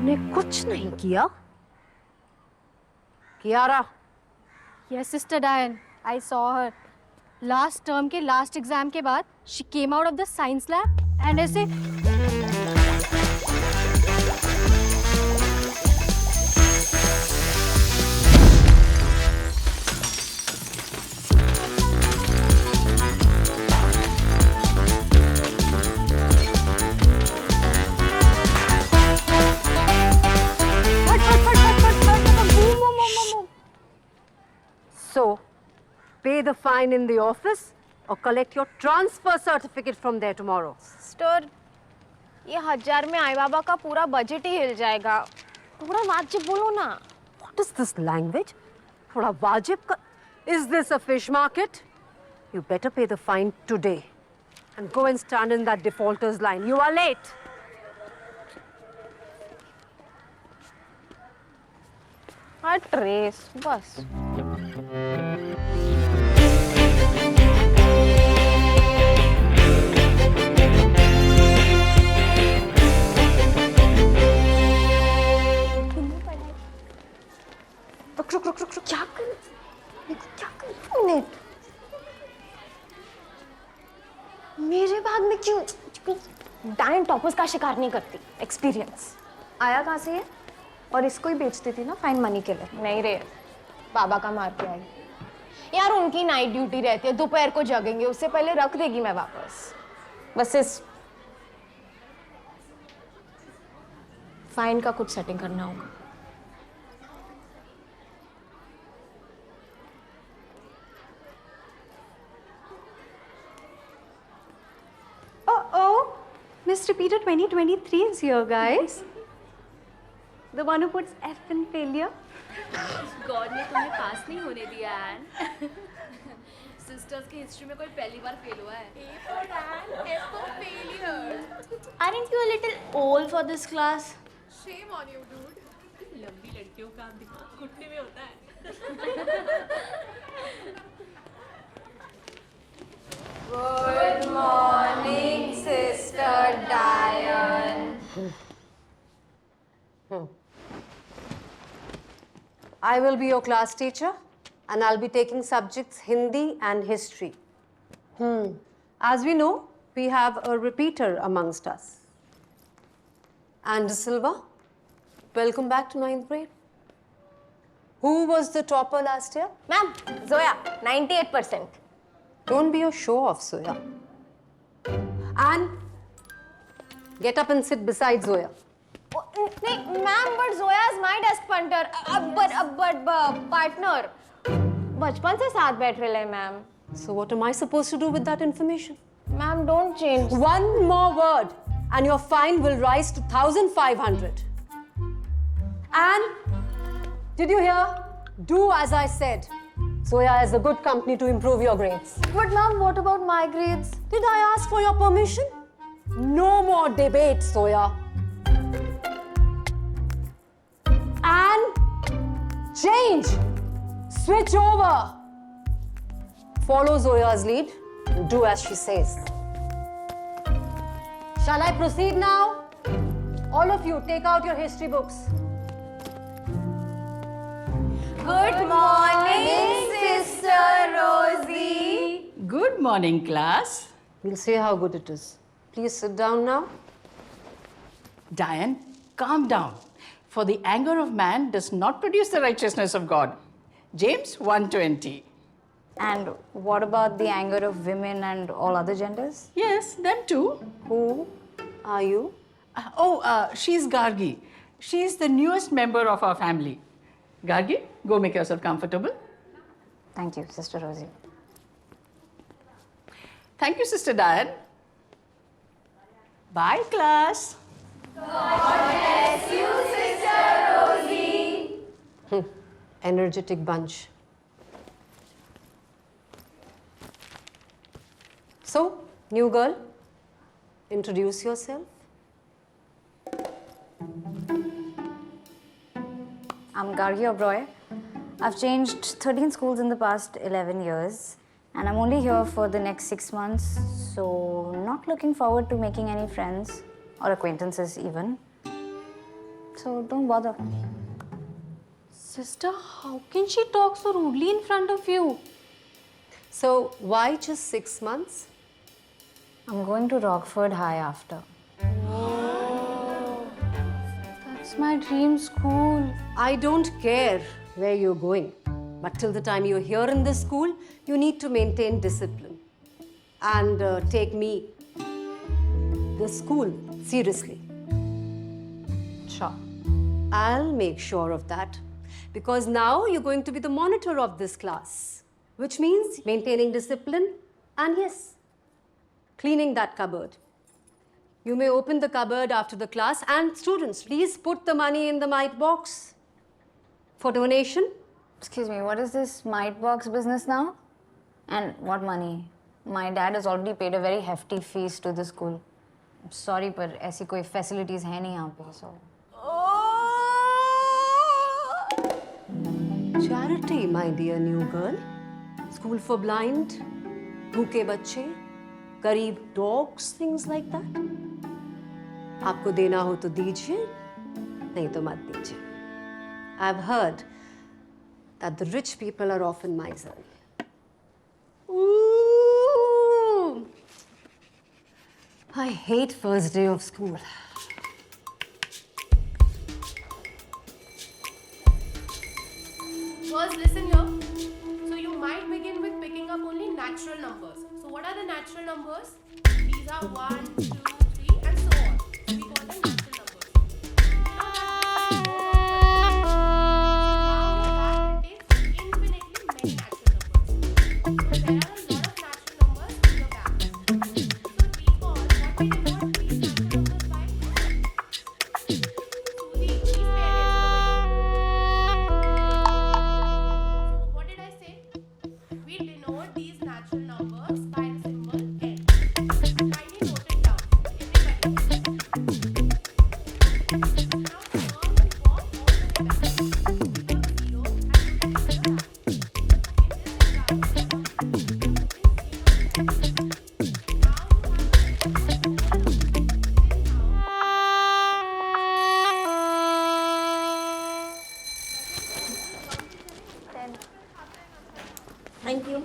तुमने कुछ नहीं किया? Kiara? Yes, Sister Diane. I saw her. Last term के last exam के बाद she came out of the science lab and ऐसे So, pay the fine in the office or collect your transfer certificate from there tomorrow. Sister ये 1000 में आई बाबा का पूरा budget ही हिल जाएगा. थोड़ा वाजिब बोलो ना. What is this language? थोड़ा वाजिब का... Is this a fish market? You better pay the fine today and go and stand in that defaulters line. You are late. Trace बस. रुक क्या कर मिनट. मेरे भाग में क्यों? डायन टॉपर्स का शिकार नहीं करती. एक्सपीरियंस. आया कहाँ से है? और इसको ही बेचती थी ना फाइन मनी के लिए. नहीं रे, बाबा का मार के आई. यार उनकी नाइट ड्यूटी रहती है, दोपहर को जगेंगे, उससे पहले रख देगी मैं वापस. बस इस फाइन का कुछ सेटिंग करना होगा. Oh, Miss Repeater 2023 is here, guys. The one who puts F in failure. God ने तुम्हें पास नहीं होने दिया एन. सिस्टर्स की हिस्ट्री में कोई पहली बार फेल हुआ है. A for Ann, F for failure. Aren't you a little old for this class? Shame on you, dude. लंबी लड़कियों का दिमाग घुटने में होता है. Good morning, Sister Diane. I will be your class teacher and I'll be taking subjects Hindi and history. As we know, we have a repeater amongst us. And Silva, welcome back to 9th grade. Who was the topper last year? Ma'am, Zoya, 98%. Don't be a show-off, Zoya. And get up and sit beside Zoya. नहीं ma'am, but Zoya is my desk punter. But partner. बचपन से साथ बैठ रहे हैं ma'am. So what am I supposed to do with that information? Ma'am don't change. One more word and your fine will rise to 1,500. And did you hear? Do as I said. Zoya is a good company to improve your grades. But ma'am, what about my grades? Did I ask for your permission? No more debate, Zoya. And change. Switch over. Follow Zoya's lead and do as she says. Shall I proceed now? All of you, take out your history books. Good morning, Sister Rosie. Good morning, class. We'll see how good it is. Please sit down now. Diane, calm down. For the anger of man does not produce the righteousness of God. James 1:20. And what about the anger of women and all other genders? Yes, them too. Who are you? She's Gargi. She's the newest member of our family. Gargi, go make yourself comfortable. Thank you, Sister Rosie. Thank you, Sister Diane. Bye, class. Energetic bunch. So, new girl, introduce yourself. I'm Gargi Oberoi. I've changed 13 schools in the past 11 years. And I'm only here for the next 6 months. So, not looking forward to making any friends or acquaintances even. so don't bother. Sister, how can she talk so rudely in front of you? So why just 6 months? I'm going to Rockford High after. That's my dream school. I don't care where you're going, but till the time you're here in this school, you need to maintain discipline and take me, the school, seriously. Sure. I'll make sure of that because now you're going to be the monitor of this class, which means maintaining discipline and yes, cleaning that cupboard. You may open the cupboard after the class and students, please put the money in the mite box for donation. Excuse me, what is this mite box business now? And what money? My dad has already paid a very hefty fees to the school. I'm sorry, but ऐसी कोई facilities है नहीं यहाँ पे, so. Charity, my dear new girl. School for blind, भूखे बच्चे, गरीब dogs, things like that. आपको देना हो तो दीजिए, नहीं तो मत दीजिए. I've heard that the rich people are often miserly. Ooh. I hate first day of school. First, listen here. So you might begin with picking up only natural numbers. So what are the natural numbers? These are 1, 2, 3 and so on. We call them natural numbers. Now that contains infinitely many natural numbers. So there are a lot of natural numbers in the back. So recall what we denote these natural numbers by. Sudeep, please pay attention. So what did I say? We denote these natural numbers by the symbol n. Kindly note it down. Everybody. Now turn the form all the way back. Pick up 0 and put it in the back. In this example, now you have Thank you.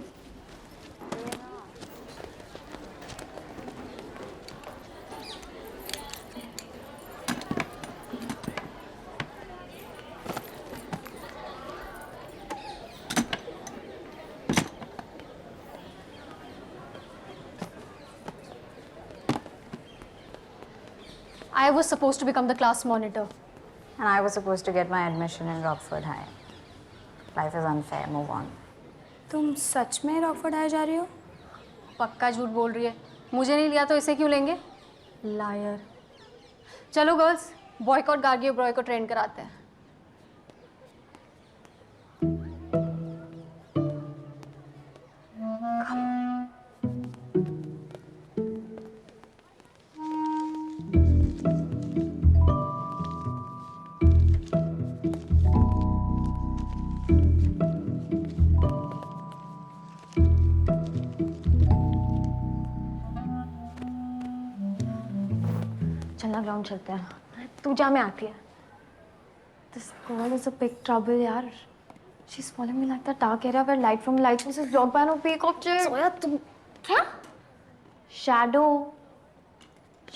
I was supposed to become the class monitor. And I was supposed to get my admission in Rockford High. Life is unfair, move on. तुम सच में Rockford high जा रही हो? पक्का झूठ बोल रही है. मुझे नहीं लिया तो इसे क्यों लेंगे? लायर. चलो गर्ल्स, बॉयकॉट गार्गी और ब्रॉय को ट्रेन कराते हैं. चलना ग्राउंड चलते हैं. तू जा, मैं आती है. This girl is a big trouble यार. She's following me like that dark area where light from light source is blocked by an opaque object. सोया तुम क्या? Shadow.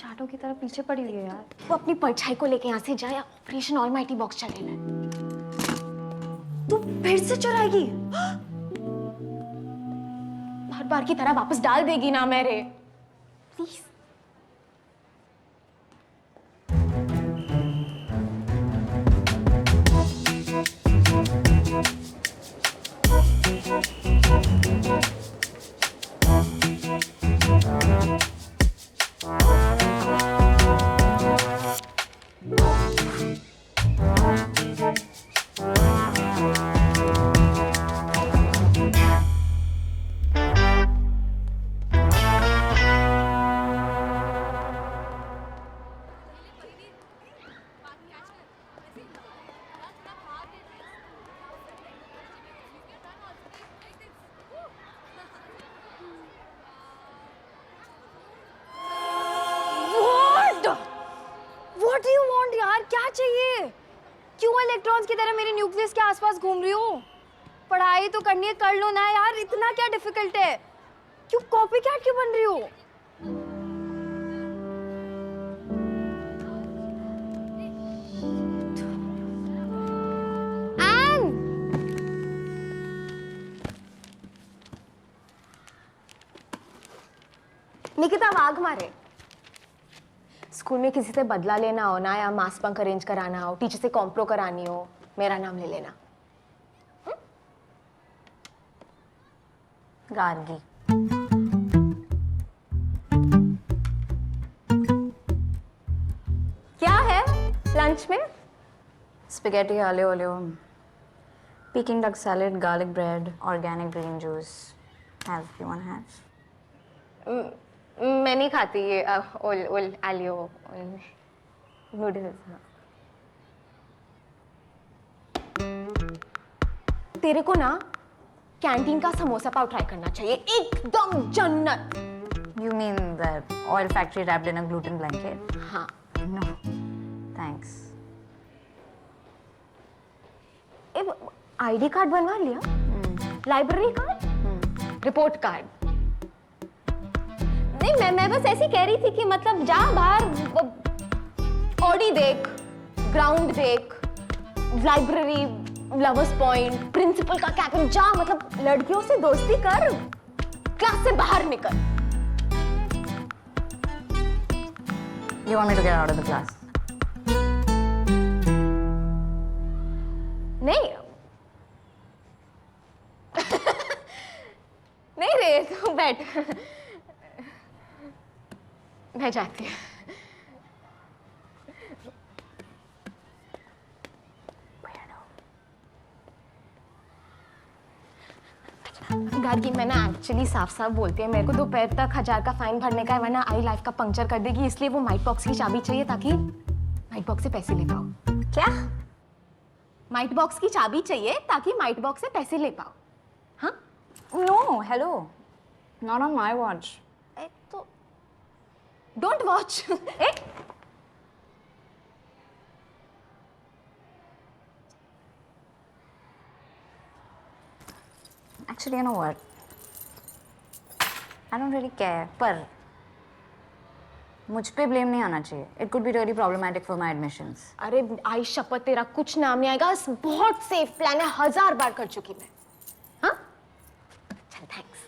Shadow की तरह पीछे पड़ी हुई है यार. वो अपनी परछाई को लेके यहाँ से जा या ऑपरेशन ऑलमाइटी बॉक्स चलेगा. तू फिर से चुराएगी? हर बार की तरह वापस डाल देगी ना मेरे. Please. want यार? क्या चाहिए? क्यों इलेक्ट्रॉन्स की तरह मेरे न्यूक्लियस के आसपास घूम रही हो? पढ़ाई तो करनी है, कर लो ना यार, इतना क्या डिफिकल्ट है? क्यों कॉपी कैट क्यों बन रही हो? एन! निकिता वाघ मारे। स्कूल में किसी से बदला लेना हो ना, या मास बंक अरेंज कराना हो, टीचर से कॉम्प्रो करानी हो, मेरा नाम ले लेना। गार्गी। क्या है लंच में? Spaghetti aglio olio, Peking duck salad, garlic bread, organic green juice. Have you want to have? मैं नहीं खाती ये ओल आलियो नूडल्स। तेरे को ना कैंटीन का समोसा पाव ट्राई करना चाहिए, एकदम जन्नत। You mean that oil factory wrapped in a gluten blanket? हाँ, No, thanks. आईडी कार्ड बनवा लिया? Library card? Report card? नहीं, मैं बस ऐसी कह रही थी कि मतलब जा बाहर ऑडी देख, ग्राउंड देख, लाइब्रेरी, लवर्स पॉइंट, प्रिंसिपल का कैबिन, जा मतलब लड़कियों से दोस्ती कर, क्लास से बाहर निकल। You want me to get out of the class? नहीं नहीं रे, तू बैठ, मैं जाती हूँ। गार्गी, मैं ना एक्चुअली साफ साफ बोलती है, मेरे को दोपहर तक 1000 का फाइन भरने का है, वरना आई लाइफ का पंक्चर कर देगी, इसलिए वो माइट बॉक्स की चाबी चाहिए ताकि माइट बॉक्स से पैसे ले पाओ। क्या? माइट बॉक्स की चाबी चाहिए ताकि माइट बॉक्स से पैसे ले पाओ। हाँ? No, hello. Not on my watch. तो don't watch. Actually, you know what? I don't really care. पर मुझ पे ब्लेम नहीं आना चाहिए. It could be really problematic for my admissions. अरे आई शपथ, तेरा कुछ नाम नहीं आएगा, बहुत सेफ प्लान है, 1000 बार कर चुकी मैं। हाँ? चल, थैंक्स।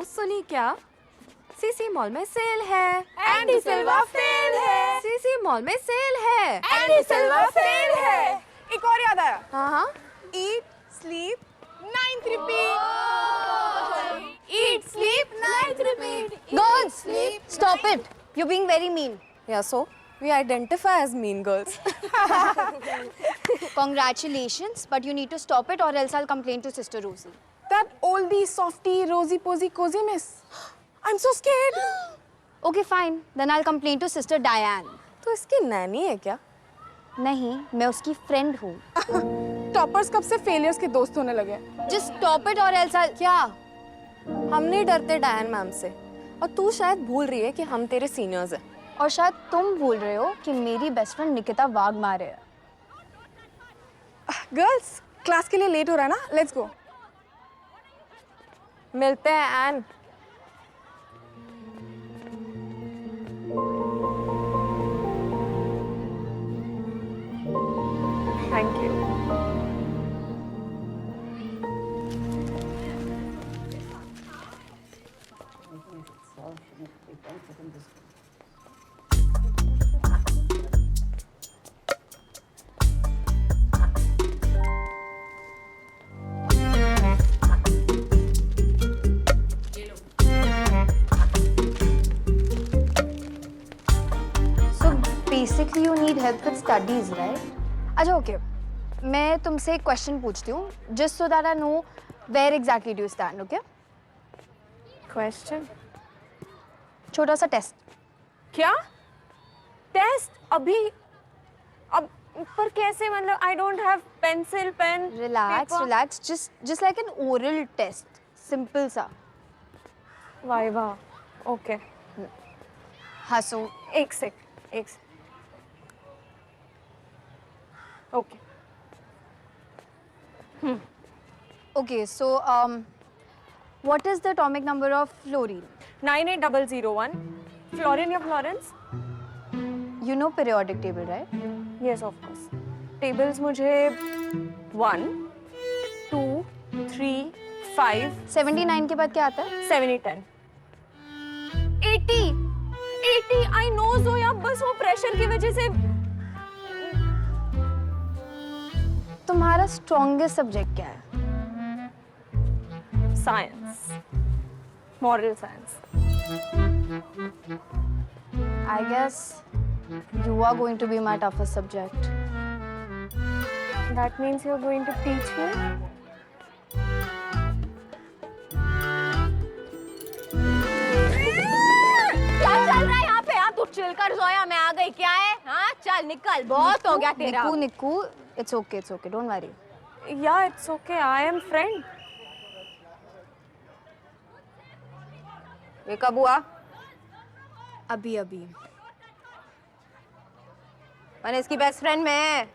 सुनी क्या? सीसी मॉल में सेल है, एंडी सिल्वा फेल है। सीसी मॉल में सेल है, एंडी सिल्वा फेल है। एक और याद आया। हाँ, Eat, sleep, 9th repeat. eat, sleep, night repeat. Girls, stop it. You're being very mean. Yeah, so we identify as mean girls. Congratulations, but you need to stop it or else I'll complain to Sister Rosie. That oldie, softie, rosy posy, cozy miss. I'm so scared. Okay, fine. Then I'll complain to Sister Diane. तो इसकी नैनी है क्या? नहीं, मैं उसकी friend हूँ। Toppers कब से फेलियर्स के दोस्त होने लगे? Just stop it or else I'll... क्या? हम नहीं डरते डायन मैम से, और तू शायद भूल रही है कि हम तेरे सीनियर्स हैं। और शायद तुम भूल रहे हो कि मेरी बेस्ट फ्रेंड निकिता वाघ मारे है। गर्ल्स, क्लास के लिए लेट हो रहा है ना? Let's go. मिलते हैं Anne. Thank you. Basically, you need help with studies, right? अच्छा, okay. मैं तुमसे एक क्वेश्चन पूछती हूँ, just so that I know where exactly do you stand, okay? Question? छोटा सा टेस्ट। क्या? टेस्ट अभी? अब पर कैसे? मतलब I don't have pencil, pen, Relax, paper. relax. Just like an oral test. Simple सा. Viva. Okay. हाँ, so एक sec. Okay. okay, so what is the atomic number of fluorine? 98001. Fluorine या Florence? You know periodic table, right? Yes, of course. Tables मुझे 1, 2, 3, 5, 79 के बाद क्या आता है? 70, 10. 80. I know Zoya, बस वो प्रेशर की वजह से. तुम्हारा strongest subject क्या है? Science. Moral science. I guess you are going to be my toughest subject. That means you're going to teach me? क्या चल रहा है यहाँ पे? तू चिल कर जोया, मैं आ गई। क्या है? हाँ चल निकल, बहुत हो गया तेरा। Niku, it's okay, don't worry. Yeah, it's okay. I am friend. ये कब हुआ? अभी मैंने इसकी बेस्ट फ्रेंड में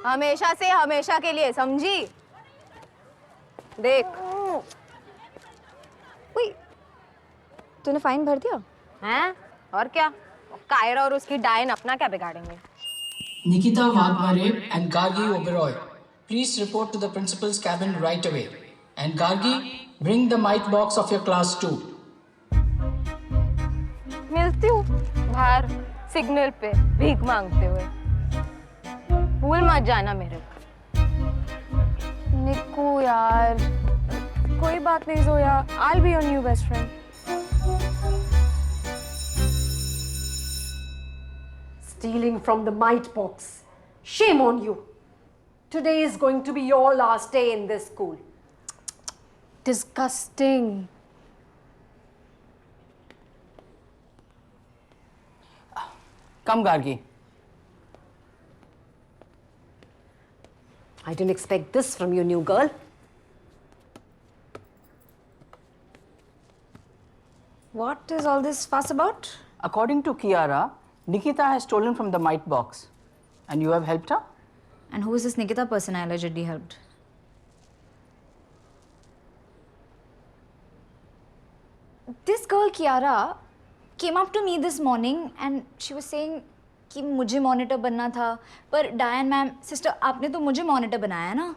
हमेशा से हमेशा के लिए, समझी? देख। Wait, तूने फाइन भर दिया? हैं? और क्या? कायरा और उसकी डायन अपना क्या बिगाड़ेंगे? Nikita Vadmare and Gargi Oberoi, please report to the principal's cabin right away. And Gargi, bring the mite box of your class too. मिलती हूँ बाहर सिग्नल पे भीख मांगते हुए। भूल मत जाना मेरे को। निकू यार, कोई बात नहीं Zoya. I'll be your new best friend. Stealing from the mite box. Shame on you. Today is going to be your last day in this school. Disgusting. Come, Gargi. I didn't expect this from you, new girl. What is all this fuss about? According to Kiara, Nikita has stolen from the mite box. And you have helped her? And who is this Nikita person I allegedly helped? This girl Kiara came up to me this morning and she was saying कि मुझे monitor बनना था, पर डायन ma'am, sister आपने तो मुझे monitor बनाया ना.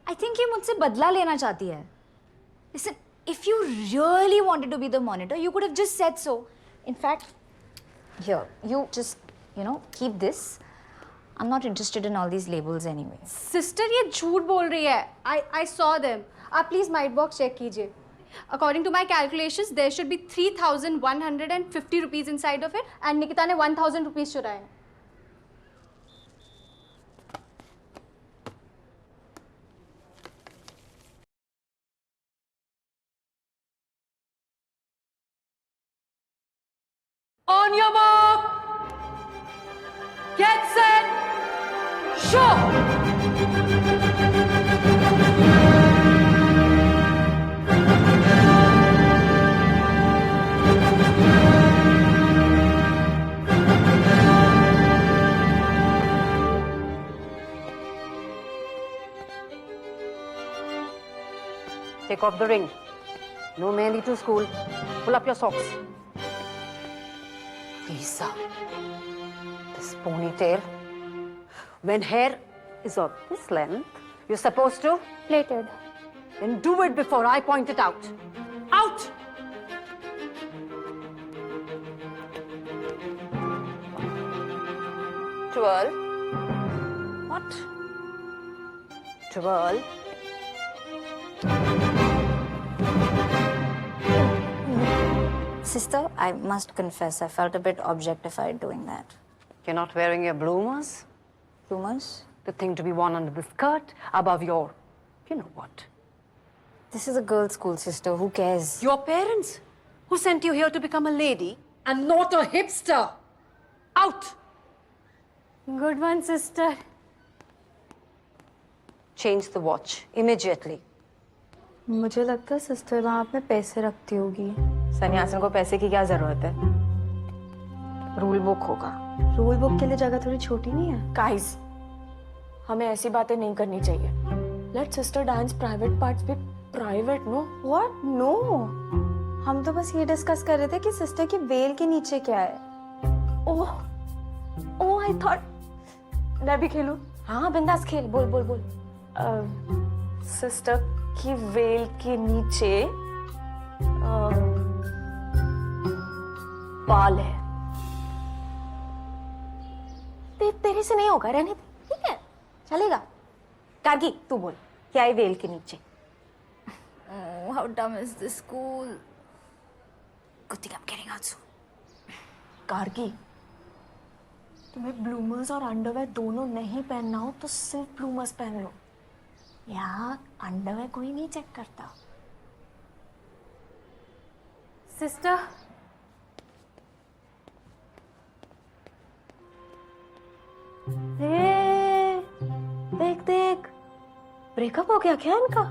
I think ये मुझसे बदला लेना चाहती है. Listen, if you really wanted to be the monitor, you could have just said so. In fact, here, you just, keep this. I'm not interested in all these labels anyway. Sister, ये झूठ बोल रही है. I saw them. आप please mite box check कीजिए. According to my calculations, there should be 3,150 rupees inside of it, and Nikita ने 1,000 rupees चुराए. On your mark, get set, show! Take off the ring. No mehndi to school. Pull up your socks. Lisa, this ponytail. When hair is of this length, you're supposed to Plated. then do it before I point it out. Out! Twirl. What? Twirl. Sister, I must confess, I felt a bit objectified doing that. You're not wearing your bloomers? Rumors? The thing to be worn under the skirt, above your, you know what. This is a girls' school, sister. Who cares? Your parents, who sent you here to become a lady, and not a hipster. Out! Good one, sister. Change the watch immediately. मुझे लगता है sister वहाँ पे पैसे रखती होगी। सन्यासिन को पैसे की क्या जरूरत है? रूल बुक होगा। रूल बुक के लिए जगह थोड़ी छोटी नहीं है? गाइस, हमें ऐसी बातें नहीं करनी चाहिए। Let sister dance private parts भी प्राइवेट, नो? What? No. हम तो बस ये डिस्कस कर रहे थे कि सिस्टर की वेल के नीचे क्या है। ओह, ओह, आई थॉट मैं भी खेलूं। हाँ बिंदास खेल, बोल बोल बोल। सिस्टर की वेल के नीचे बाल है। तेरे से नहीं होगा, रहने दे, ठीक है? चलेगा। कार्गी, तू बोल, क्या है वेल के नीचे? Oh, how dumb is this school? Good thing I'm getting out soon. कार्गी, तुम्हें ब्लूमर्स और अंडरवेयर दोनों नहीं पहनना हो तो सिर्फ ब्लूमर्स पहन लो। यहाँ अंडरवेयर कोई नहीं चेक करता। सिस्टर, देख देख, ब्रेकअप हो गया क्या इनका?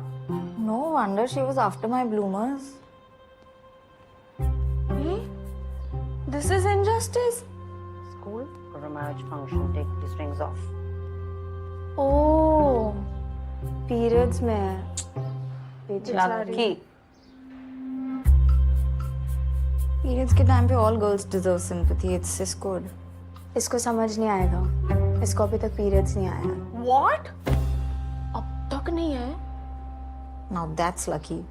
No wonder she was after my bloomers. This is injustice. School for a marriage function, take these rings off. Oh, periods में है। बेचारी। Periods के time पे all girls deserve sympathy. It's just good. इसको समझ नहीं आएगा। इसको अभी तक periods नहीं आया। What? अब तक नहीं है? Now that's lucky.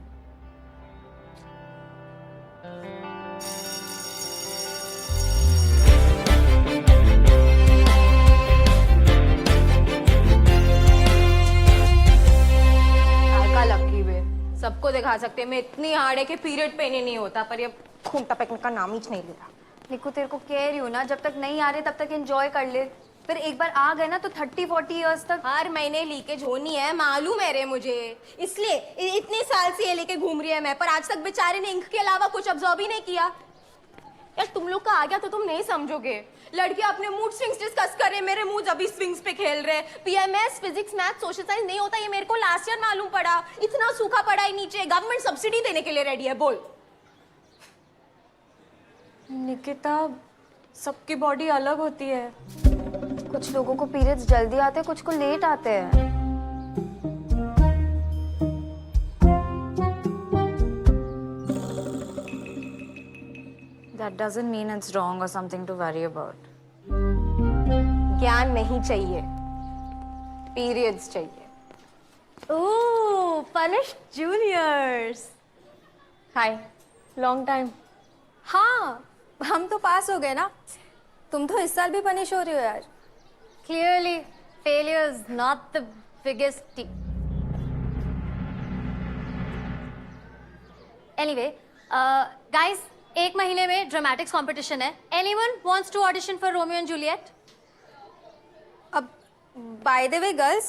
लकी वे सबको दिखा सकते हैं। मैं इतनी हार्ड है कि पीरियड पेन ही नहीं होता, पर ये खून टपकने का नाम ही नहीं ले रहा। निकू तेरे को कह रही हूँ ना, जब तक नहीं आ रहे तब तक एंजॉय कर ले, फिर एक बार आ गए ना तो 30-40 इयर्स तक। हर महीने लीकेज होनी है, मालूम है रे मुझे, इसलिए इतने साल से ये लेके घूम रही है मैं, पर आज तक बेचारे ने इंक के अलावा कुछ ऑब्जर्व ही नहीं किया। यार तुम लोग का आ गया तो तुम नहीं समझोगे। लड़के अपने मूड स्विंग्स डिस्कस कर रहे, मेरे मूड अभी स्विंग्स पे खेल रहे। PMS, physics, math, social science नहीं होता, ये मेरे को लास्ट ईयर मालूम पड़ा। इतना सूखा पड़ा है नीचे, गवर्नमेंट सब्सिडी देने के लिए रेडी है। बोल निकिता, सबकी बॉडी अलग होती है। कुछ लोगों को पीरियड्स जल्दी आते हैं, कुछ को लेट आते हैं। That doesn't mean it's wrong or something to worry about. ज्ञान नहीं चाहिए, पीरियड्स चाहिए। ओह, पनिश जूनियर्स। हाय, लॉन्ग टाइम। हाँ, हम तो पास हो गए ना। तुम तो इस साल भी पनिश हो रही हो यार। Clearly, failure is not the biggest. Anyway, guys, एक महीने में ड्रामेटिक्स कंपटीशन है। Anyone wants to audition for Romeo and Juliet? अब by the way girls,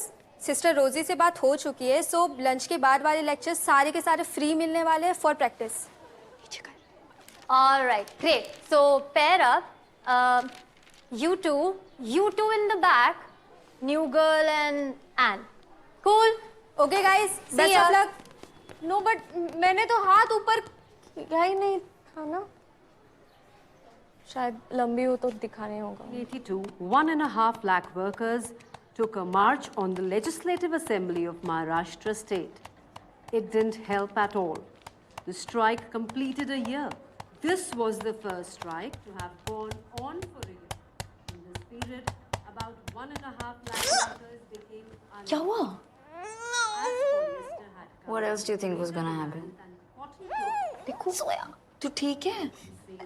sister रोजी से बात हो चुकी है, सो लंच के बाद वाले लेक्चर्स सारे के सारे फ्री मिलने वाले हैं for practice. All right, great. So pair up. You two in the back. New girl and Anne. Cool. Okay guys, best of luck. No but मैंने तो हाथ ऊपर किया ही नहीं था ना। शायद लंबी हो तो दिखाने होगा। 1982, 1.5 lakh workers took a march on the Legislative Assembly of Maharashtra state. It didn't help at all. The strike completed a year. This was the first strike to have gone on for a year. In this period, about 1.5 lakh workers became unemployed. क्या हुआ? As polyester had come What else do you think was gonna happen? and cotton cloth देखो सोया, तू ठीक है?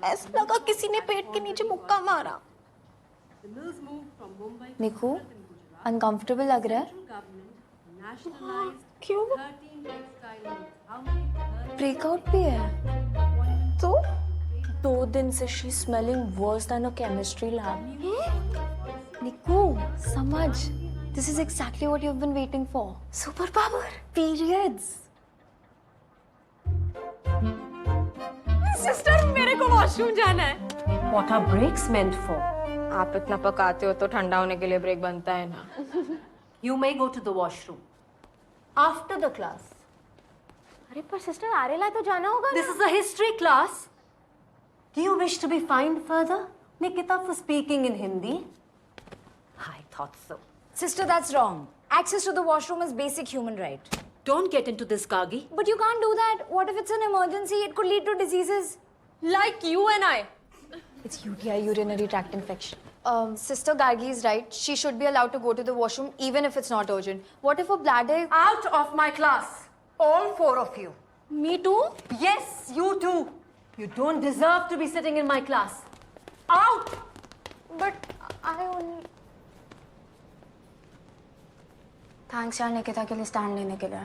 ऐसा लगा किसी ने पेट के नीचे मुक्का मारा। The mills moved from Mumbai to Niku, Surat in Gujarat. Uncomfortable लग रहा है। Central government nationalized क्यों? 13 textile mills. How many? 13 breakout भी है तो 2 दिन से she smelling worse than a chemistry lab. Niku, समझ, this is exactly what you have been waiting for. Super power, periods. Sister, मेरे को वॉशरूम जाना है। what are breaks meant for? आप इतना पकाते हो तो ठंडा होने के लिए ब्रेक बनता है ना. You may go to the washroom after the class. अरे पर सिस्टर आरेला तो जाना होगा This is a history class. Do you wish to be fined further, Nikita, for speaking in Hindi? I thought so. Sister, that's wrong. Access to the washroom is basic human right. Don't get into this, Gargi. But you can't do that. What if it's an emergency? It could lead to diseases. Like you and I. It's UTI, urinary tract infection. Sister Gargi is right. She should be allowed to go to the washroom even if it's not urgent. What if a bladder... Out of my class. All four of you. Me too. Yes, you too. You don't deserve to be sitting in my class. Out! But I only... Thanks यार निकिता के लिए stand लेने के लिए.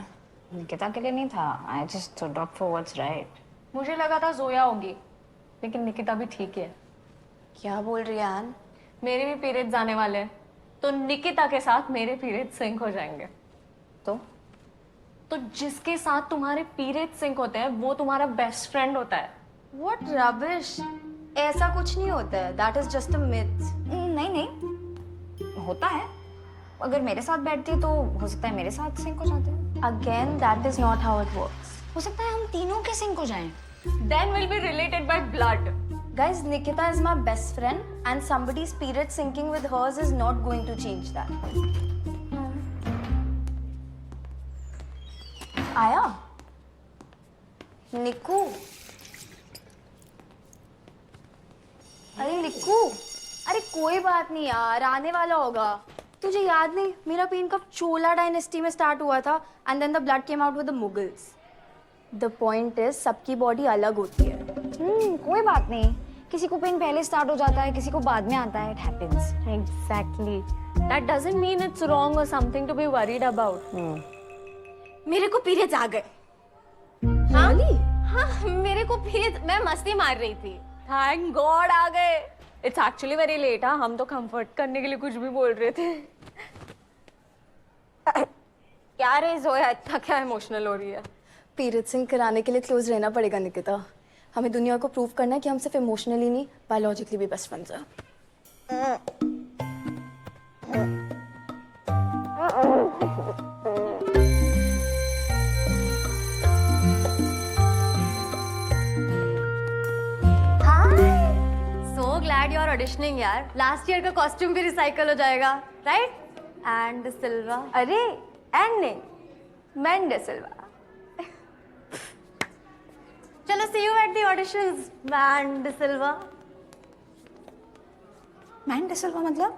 निकिता के लिए नहीं था. I just stood up for what's right. मुझे लगा था जोया होगी, लेकिन निकिता भी ठीक है. क्या बोल रही है एन? मेरे भी पीरियड्स आने वाले हैं, तो निकिता के साथ मेरे पीरियड्स सिंक हो जाएंगे. तो जिसके साथ तुम्हारे पीरियड्स सिंक होते हैं वो तुम्हारा बेस्ट फ्रेंड होता है. What rubbish! ऐसा कुछ नहीं होता है. That is just a myth. नहीं होता है. अगर मेरे साथ बैठती है तो हो सकता है मेरे साथ सिंक हो जाते हैं. Again, that is not how it works. हो सकता है हम तीनों के सिंक हो जाएं. Then we'll be related by blood. Guys, Nikita is my best friend and somebody's period syncing with hers is not going to change that. आया? निक्कू? अरे निक्कू? अरे कोई बात नहीं यार, आने वाला होगा. तुझे याद नहीं, मेरा पेन कब चोला डायनेस्टी में स्टार्ट हुआ था and then the blood came out with the Mughals. The point is, सबकी बॉडी अलग होती है. कोई बात नहीं. किसी को पेन पहले स्टार्ट हो जाता है, किसी को बाद में आता है. It happens. Exactly. That doesn't mean it's wrong or something to be worried about. मेरे को पीरियड्स आ गए. हाँ? हाँ, मेरे को पीरियड्स. मैं मस्ती मार रही थी. Thank God आ गए. It's actually very late. हाँ, हम तो comfort करने के लिए कुछ भी बोल रहे थे. क्या रे जोया, इतना क्या इमोशनल हो रही है? पीरियड सिंक कराने के लिए क्लोज रहना पड़ेगा निकिता. हमें दुनिया को प्रूव करना है कि हम सिर्फ इमोशनली नहीं, बायोलॉजिकली भी बेस्ट फ्रेंड्स हैं. So glad you're auditioning यार. लास्ट ईयर का कॉस्ट्यूम भी रिसाइकल हो जाएगा, राइट? एंड सिल्वा. अरे एंड नहीं, मैंड सिल्वा. चलो see you at the auditions, Mand Silva. Man D'Silva मतलब?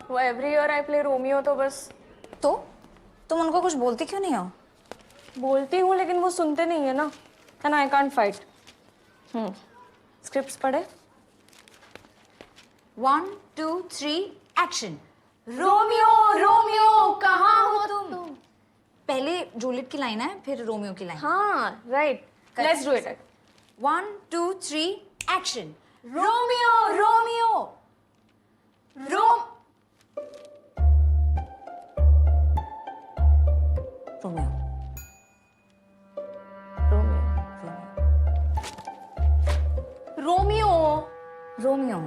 वो every year I play Romeo तो बस. तो तुम उनको कुछ बोलती क्यों नहीं हो? बोलती हूँ लेकिन वो सुनते नहीं है ना. And I can't fight. Scripts पढ़े? 1, 2, 3, एक्शन. रोमियो, रोमियो, कहाँ हो तुम? पहले जूलियट की लाइन है, फिर रोमियो की लाइन. हाँ, right. Let's do it. 1, 2, 3, action. Romeo, Romeo, Rome. Romeo. Romeo, Romeo.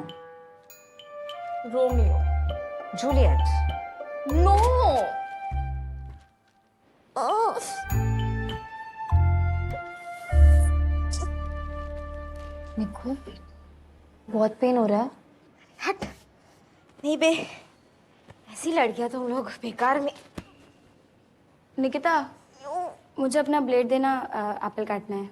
Romeo. Juliet. No. Nikku, बहुत पेन हो रहा है. हट. नहीं बे, ऐसी लड़कियां तुम लोग बेकार में. निकिता, मुझे अपना ब्लेड देना, एप्पल काटना है.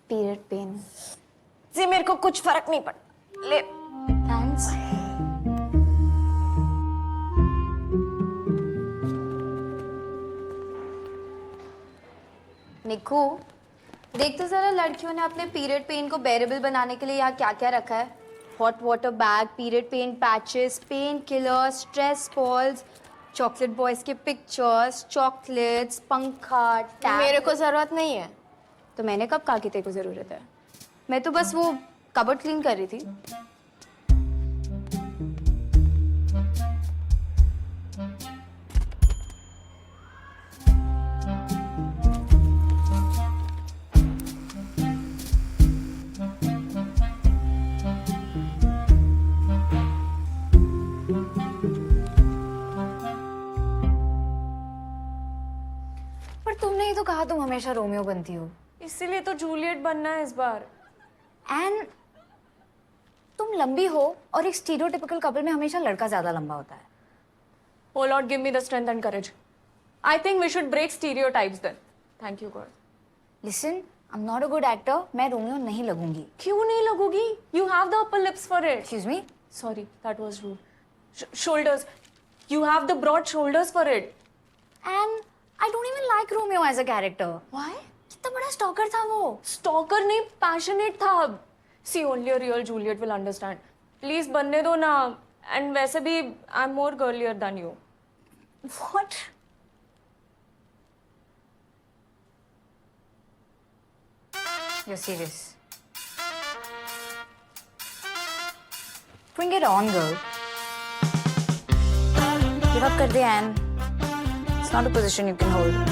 पीरियड पेन जी मेरे को कुछ फर्क नहीं पड़ा. ले. थैंक्स. निक्कू, देख तो जरा लड़कियों ने अपने पीरियड पेन को बेरेबल बनाने के लिए यहाँ क्या क्या रखा है. Hot water bag, period pain patches, pain killers, stress balls, chocolate boys के पिक्चर्स, चॉकलेट्स, पंखा, टैब. मेरे को जरूरत नहीं है. तो मैंने कब कहा कि तेरे को जरूरत है? मैं तो बस वो कबर्ड क्लीन कर रही थी। पर तुमने ही तो कहा तुम हमेशा रोमियो बनती हो। इसीलिए तो जूलियट बनना है इस बार। एंड तुम लंबी हो और एक स्टीरियोटिपिकल कपल में हमेशा लड़का ज्यादा लंबा होता है। Oh Lord, give me the strength and courage. I think we should break stereotypes then. Thank you, God. Listen, I am not a good actor, मैं रोमियो नहीं लगूंगी। क्यों नहीं लगोगी? You have the upper lips for it. Excuse me? Sorry, that was rude. Shoulders. You have the broad shoulders for it. And I don't even like Romeo as a character. Why? कितना बड़ा stalker था वो। Stalker नहीं, passionate था अब। See, only a real Juliet will understand. Please बनने दो ना। And वैसे भी I'm more girlier than you. What? You're serious? Bring it on, girl. Give up कर दे, Anne. It's not a position you can hold.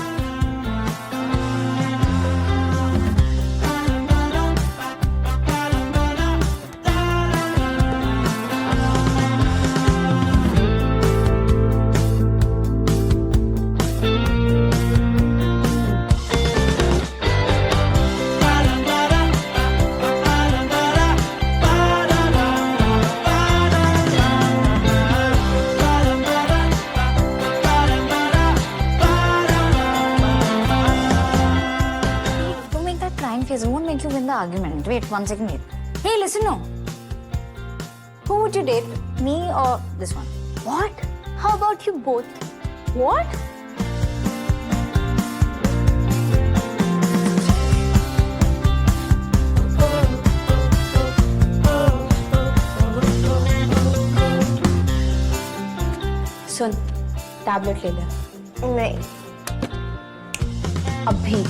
Face won't make you win the argument. Wait, 1 second, wait. Hey, listen, no. Who would you date, me or this one? What? How about you both? What? Soon, tablet ले ले। नहीं। अभी।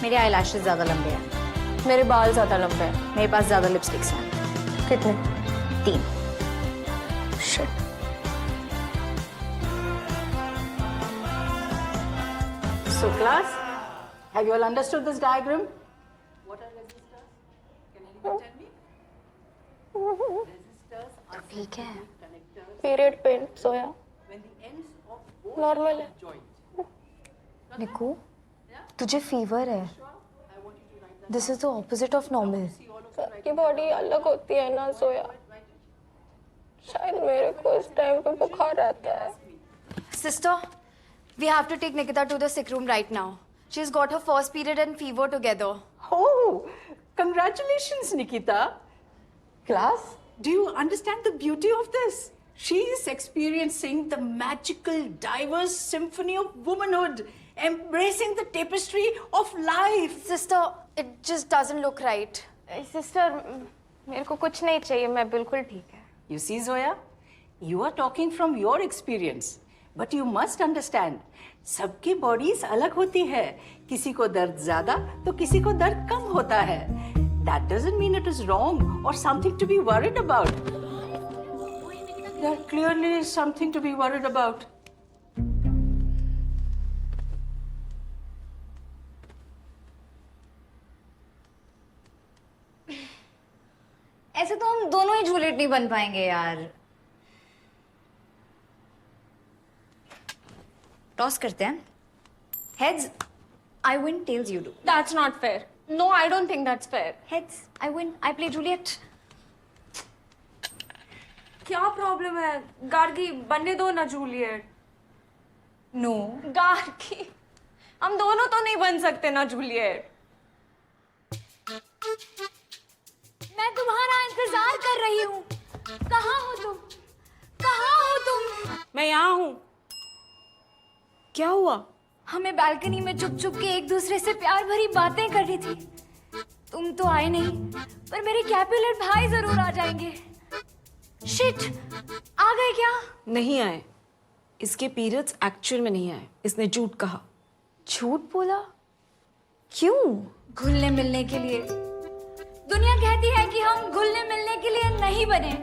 मेरे eyelashes ज्यादा लंबे हैं। मेरे बाल ज्यादा लंबे हैं। मेरे पास ज्यादा लिपस्टिक्स हैं। कितने? 3। Shit. So class, have you all understood this diagram? What are resistors? Can anyone tell me? Resistors are ठीक है। connectors Period pain, soya. when the ends of both Normal है। joint. निकू, तुझे फीवर है। This is the opposite of normal. सबकी body अलग होती है ना सोया। शायद मेरे को इस टाइम पे बुखार रहता है। Sister, we have to take Nikita to the sick room right now. She's got her first period and fever together. Oh, congratulations, Nikita. Class, do you understand the beauty of this? She is experiencing the magical, diverse symphony of womanhood, embracing the tapestry of life. Sister, it just doesn't look right. Sister, मेरे को कुछ नहीं चाहिए, मैं बिल्कुल ठीक है। You see, Zoya, you are talking from your experience, but you must understand, सबकी bodies अलग होती है। किसी को दर्द ज्यादा तो किसी को दर्द कम होता है। That doesn't mean it is wrong or something to be worried about. There clearly is something to be worried about. ऐसे तो हम दोनों ही जूलियट नहीं बन पाएंगे यार। टॉस करते हैं। Heads I win, tells you do. That's not fair. No, I don't think that's fair. Heads I win, I play Juliet. क्या प्रॉब्लम है? गार्गी बनने दो ना जूलियट। नो। गार्गी, हम दोनों तो नहीं बन सकते ना जूलियट। मैं तुम्हारा इंतजार कर रही हूँ। कहाँ हो तुम? कहाँ हो तुम? मैं यहाँ हूँ। क्या हुआ? हमें बालकनी में चुप चुप के एक दूसरे से प्यार भरी बातें करनी थी। तुम तो आए नहीं, पर मेरे कैपुलेट भाई जरूर आ जाएंगे। शिट, आ गए क्या? नहीं आए। इसके पीरियड्स एक्चुअल में नहीं आए, इसने झूठ कहा। झूठ बोला? क्यों? घुलने मिलने के लिए। दुनिया कहती है कि हम घुलने मिलने के लिए नहीं बने,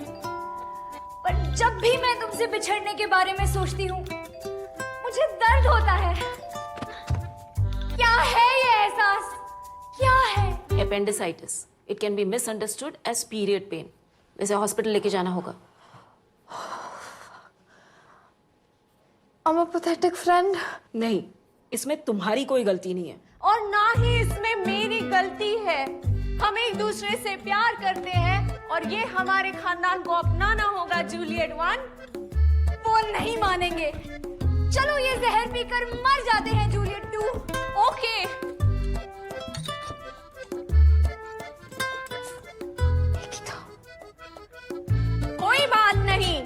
पर जब भी मैं तुमसे बिछड़ने के बारे में सोचती हूँ मुझे दर्द होता है। क्या है ये एहसास? क्या है? Appendicitis. It can be misunderstood as period pain. वैसे हॉस्पिटल लेके जाना होगा। I'm a pathetic friend. नहीं, इसमें तुम्हारी कोई गलती नहीं है। और ना ही इसमें मेरी गलती है। हम एक दूसरे से प्यार करते हैं और ये हमारे खानदान को अपनाना होगा जूलियट 1। वो नहीं मानेंगे। चलो ये जहर पीकर मर जाते हैं जूलियट 2। ओके। कोई बात नहीं।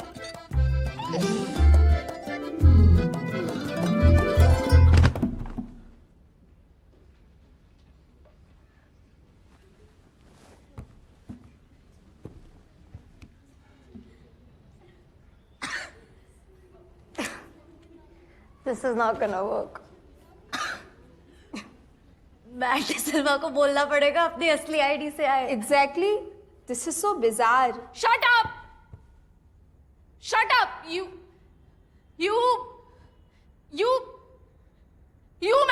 This is not gonna work. Matt Silva को बोलना पड़ेगा अपनी असली आईडी से आए। Exactly. This is so bizarre. Shut up! Shut up! You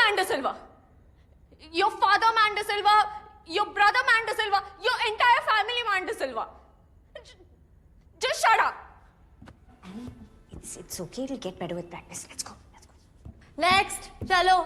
Man De Silva. Your father Man De Silva, your brother Man De Silva, your entire family Man De Silva. Just shut up. It's okay, it'll get better with practice. Let's go. Next, चलो।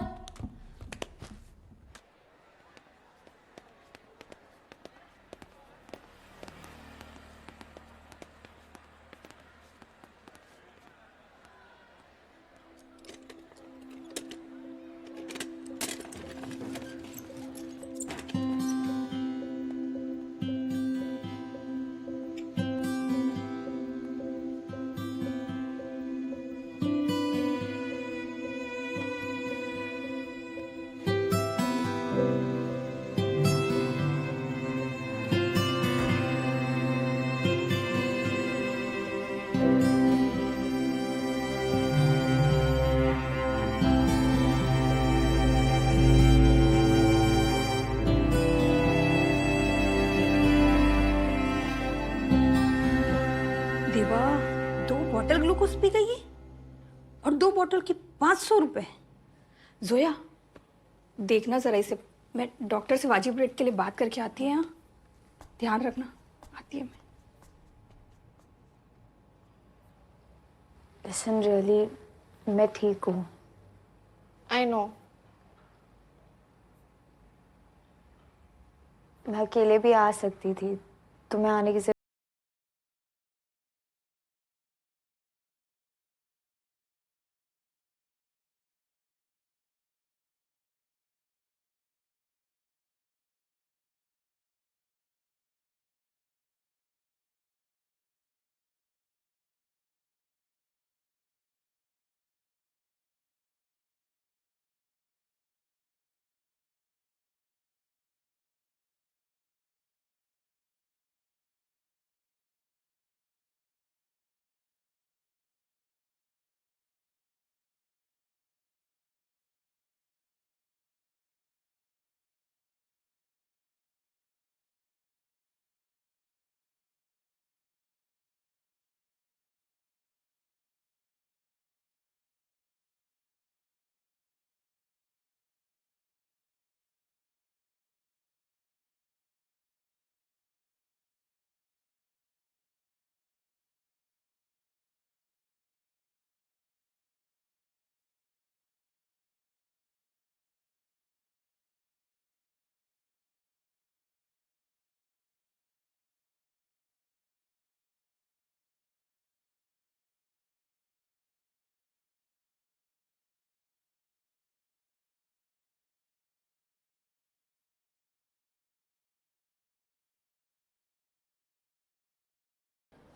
देवा, 2 bottle glucose P गई है और 2 bottle की 500 रुपए। जोया, देखना जरा इसे। मैं डॉक्टर से वाजिब रेट के लिए बात करके आती है। यहाँ ध्यान रखना। आती है मैं। Listen, really, मैं ठीक हूँ। I know. मैं अकेले भी आ सकती थी। तुम्हें आने की जरूरत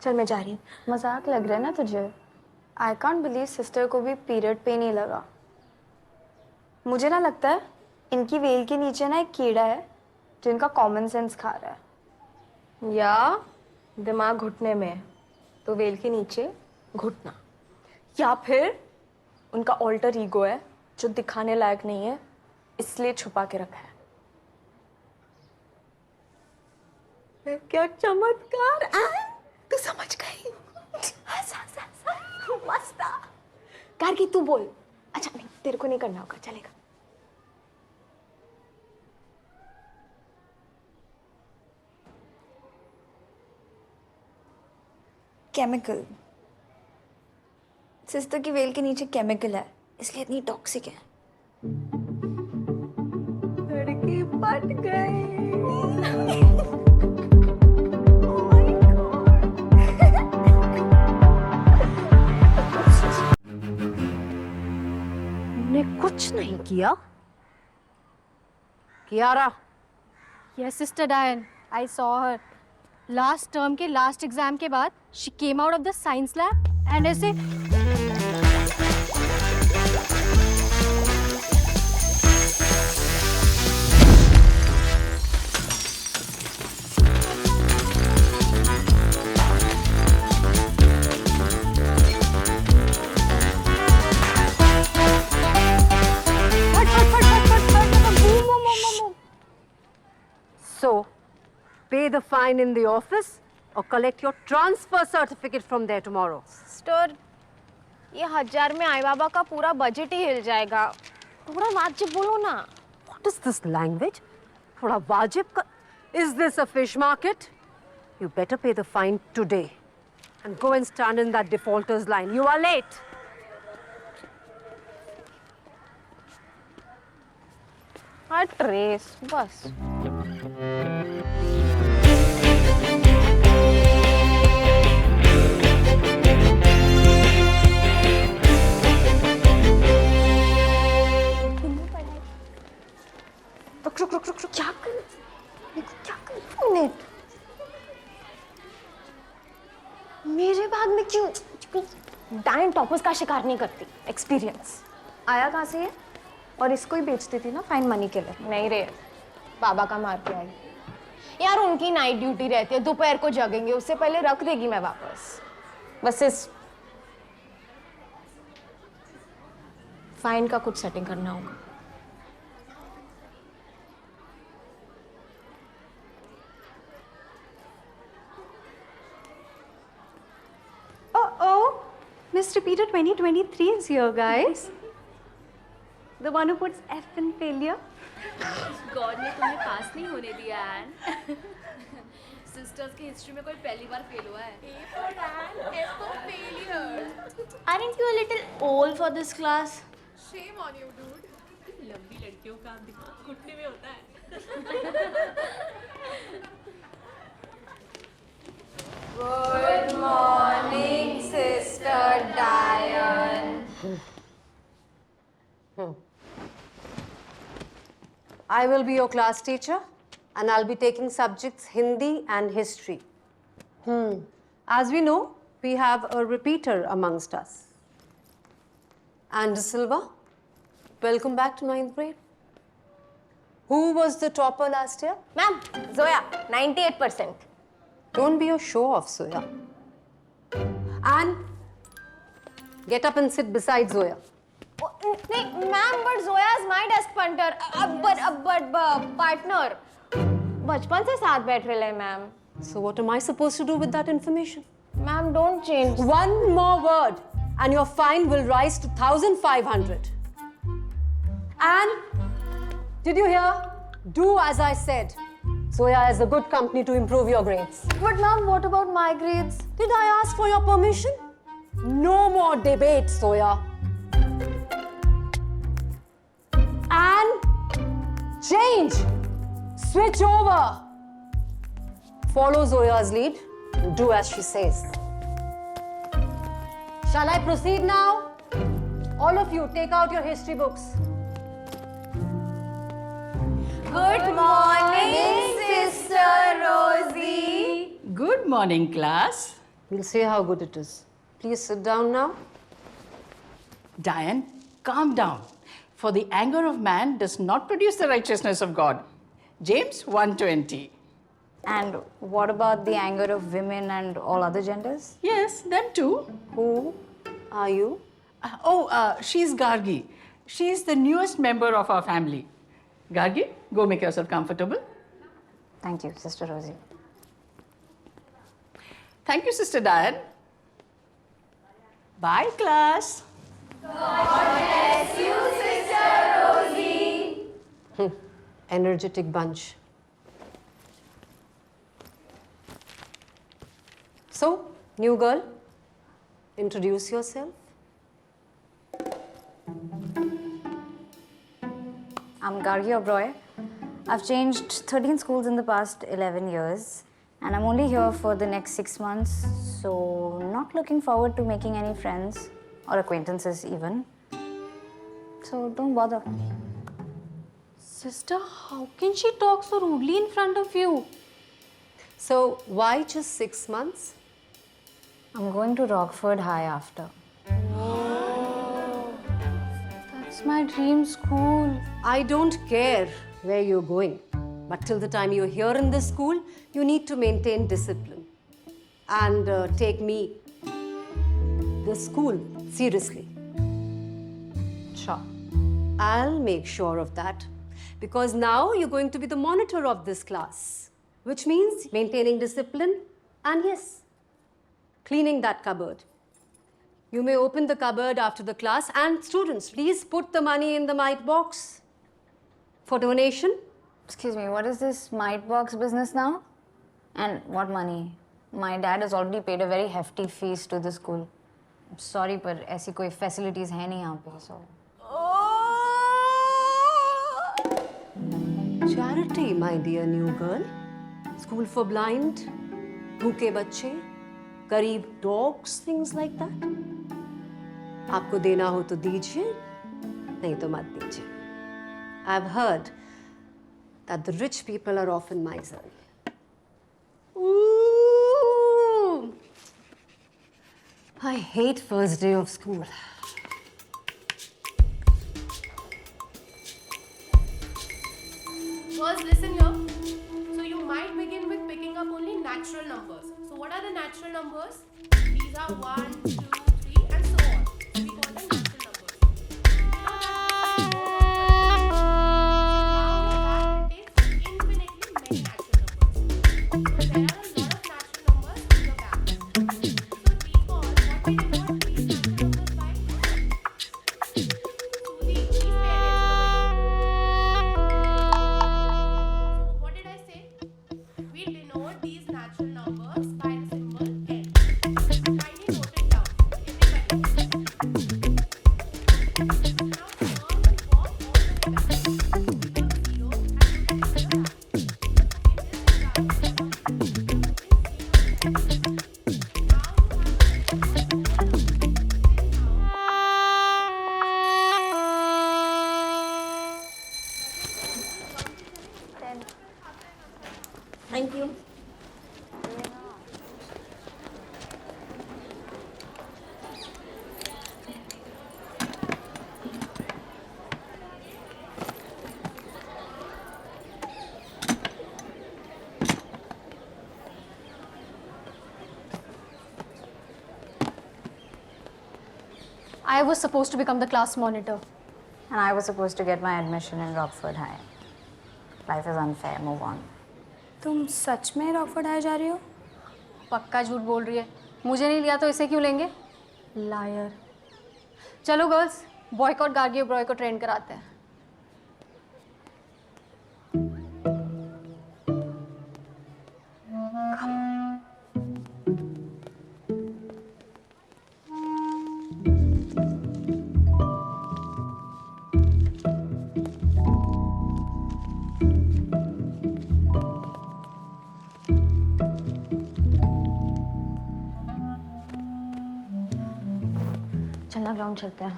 चल मैं जा रही हूँ। मजाक लग रहा है ना तुझे? आई कांट बिलीव सिस्टर को भी पीरियड पेन ही लगा। मुझे ना लगता है इनकी वेल के नीचे ना एक कीड़ा है जो इनका कॉमन सेंस खा रहा है। या दिमाग घुटने में है। तो वेल के नीचे घुटना, या फिर उनका ऑल्टर ईगो है जो दिखाने लायक नहीं है इसलिए छुपा के रखा है। क्या चमत्कार, तू समझ गई? मस्त। गार्गी तू बोल। अच्छा नहीं, तेरे को नहीं करना होगा, चलेगा। केमिकल। सिस्टर की वेल के नीचे केमिकल है, इसलिए इतनी टॉक्सिक है। लड़की पट गई। ने कुछ नहीं किया। Kiara, Yes, Sister Diane. I saw her. Last term के last exam के बाद she came out of the science lab and ऐसे so pay the fine in the office or collect your transfer certificate from there tomorrow. Sister, ये 1000 में आई बाबा का पूरा budget ही हिल जाएगा। थोड़ा वाजिब बोलो ना। What is this language? थोड़ा वाजिब का? Is this a fish market? You better pay the fine today and go and stand in that defaulters line. You are late. हट रेस बस। रुक रुक रुक रुक रुक, क्या कर क्या कर मिनट। मेरे बैग में क्यों? डायन टॉपर्स का शिकार नहीं करती। एक्सपीरियंस। आया कहाँ से ये? और इसको ही बेचती थी ना फाइन मनी के लिए। नहीं रे, बाबा का मार के आई। यार उनकी नाइट ड्यूटी रहती है, दोपहर को जगेंगे, उससे पहले रख देगी मैं वापस। बस इस फाइन का कुछ सेटिंग करना होगा। oh, Miss Repeater 2023 is here, guys. The one who puts F in failure. God ने तुम्हें पास नहीं होने दिया एन। सिस्टर्स की हिस्ट्री में कोई पहली बार फेल हुआ है। A for Anne, F for failure. Aren't you a little old for this class? Shame on you, dude. लंबी लड़कियों का दिमाग घुटने में होता है। Good morning, Sister Diane. I will be your class teacher and I'll be taking subjects Hindi and history. As we know, we have a repeater amongst us. And Silva, welcome back to 9th grade. Who was the topper last year? Ma'am, Zoya, 98%. Don't be a show-off, Zoya. And get up and sit beside Zoya. नहीं ma'am, but Zoya is my desk punter, partner. बचपन से साथ बैठ रहे ma'am. So what am I supposed to do with that information? Ma'am don't change. One more word and your fine will rise to 1,500. And did you hear? Do as I said. Zoya is a good company to improve your grades. But ma'am, what about my grades? Did I ask for your permission? No more debate, Zoya. And change. Switch over. Follow Zoya's lead and do as she says. Shall I proceed now? All of you, take out your history books. Good morning, Sister Rosie. Good morning, class. We'll see how good it is. Please sit down now. Diane, calm down. For the anger of man does not produce the righteousness of God. James 1:20. And what about the anger of women and all other genders? Yes, them too. Who are you? She's Gargi. She's the newest member of our family. Gargi, go make yourself comfortable. Thank you, Sister Rosie. Thank you, Sister Diane. Bye, class. Energetic bunch. So, new girl, introduce yourself. I'm Gargi Oberoi. I've changed 13 schools in the past 11 years, and I'm only here for the next 6 months, so not looking forward to making any friends or acquaintances even. So don't bother. Sister, how can she talk so rudely in front of you? So, why just 6 months? I'm going to Rockford High after. That's my dream school. I don't care where you're going, but till the time you're here in this school, you need to maintain discipline and take me, the school, seriously. Sure. I'll make sure of that because now you're going to be the monitor of this class, which means maintaining discipline and yes, cleaning that cupboard. You may open the cupboard after the class and students, please put the money in the mite box for donation. Excuse me, what is this mite box business now? And what money? My dad has already paid a very hefty fees to the school. I'm sorry, पर ऐसी कोई facilities है नहीं यहाँ पे, so. Charity, my dear new girl. School for blind, भूखे बच्चे, गरीब dogs, things like that. आपको देना हो तो दीजिए, नहीं तो मत दीजिए. I've heard that the rich people are often miserly. Ooh. I hate first day of school. Girls, listen here. So you might begin with picking up only natural numbers. So what are the natural numbers? These are 1, 2, 3 and so on. So we call them natural numbers. Now that contains infinitely many natural numbers. So there are a lot of natural numbers in your bag. So recall what we denote these natural numbers by. Sudhi, please pay attention. So what did I say? We denote these natural numbers by the symbol N. Kindly note it down. Everybody. Now turn and walk all the way back. Pick up 0 and put it in your bag. In this example, in 0 seconds. Now you have to Thank you. I was supposed to become the class monitor. And I was supposed to get my admission in Rockford High. Life is unfair, move on. तुम सच में Rockford high जा रही हो? पक्का झूठ बोल रही है. मुझे नहीं लिया तो इसे क्यों लेंगे? लायर. चलो गर्ल्स, बॉयकॉट गार्गी ओबरॉय को ट्रेन कराते हैं. चलना ग्राउंड चलते हैं.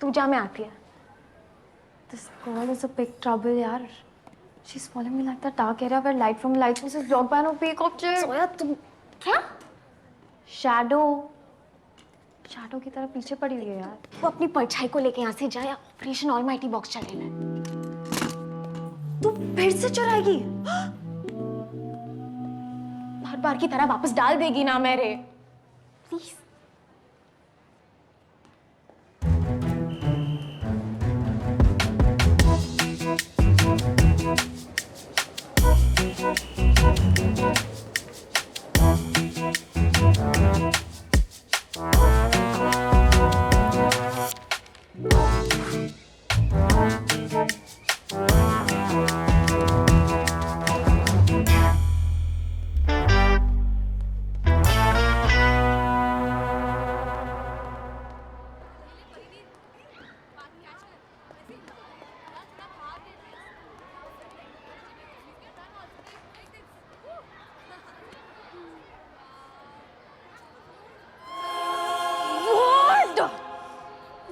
तू जा, मैं आती है. This girl is a big trouble, यार. She's following me like that dark area where light from light source is blocked by no peak object. सोया तुम क्या? Shadow. Shadow की तरह पीछे पड़ी हुई है यार. वो अपनी परछाई को लेके यहाँ से जा या ऑपरेशन ऑलमाइटी बॉक्स चलेगा. तू फिर से चुराएगी? बार की तरह वापस डाल देगी ना मेरे, please.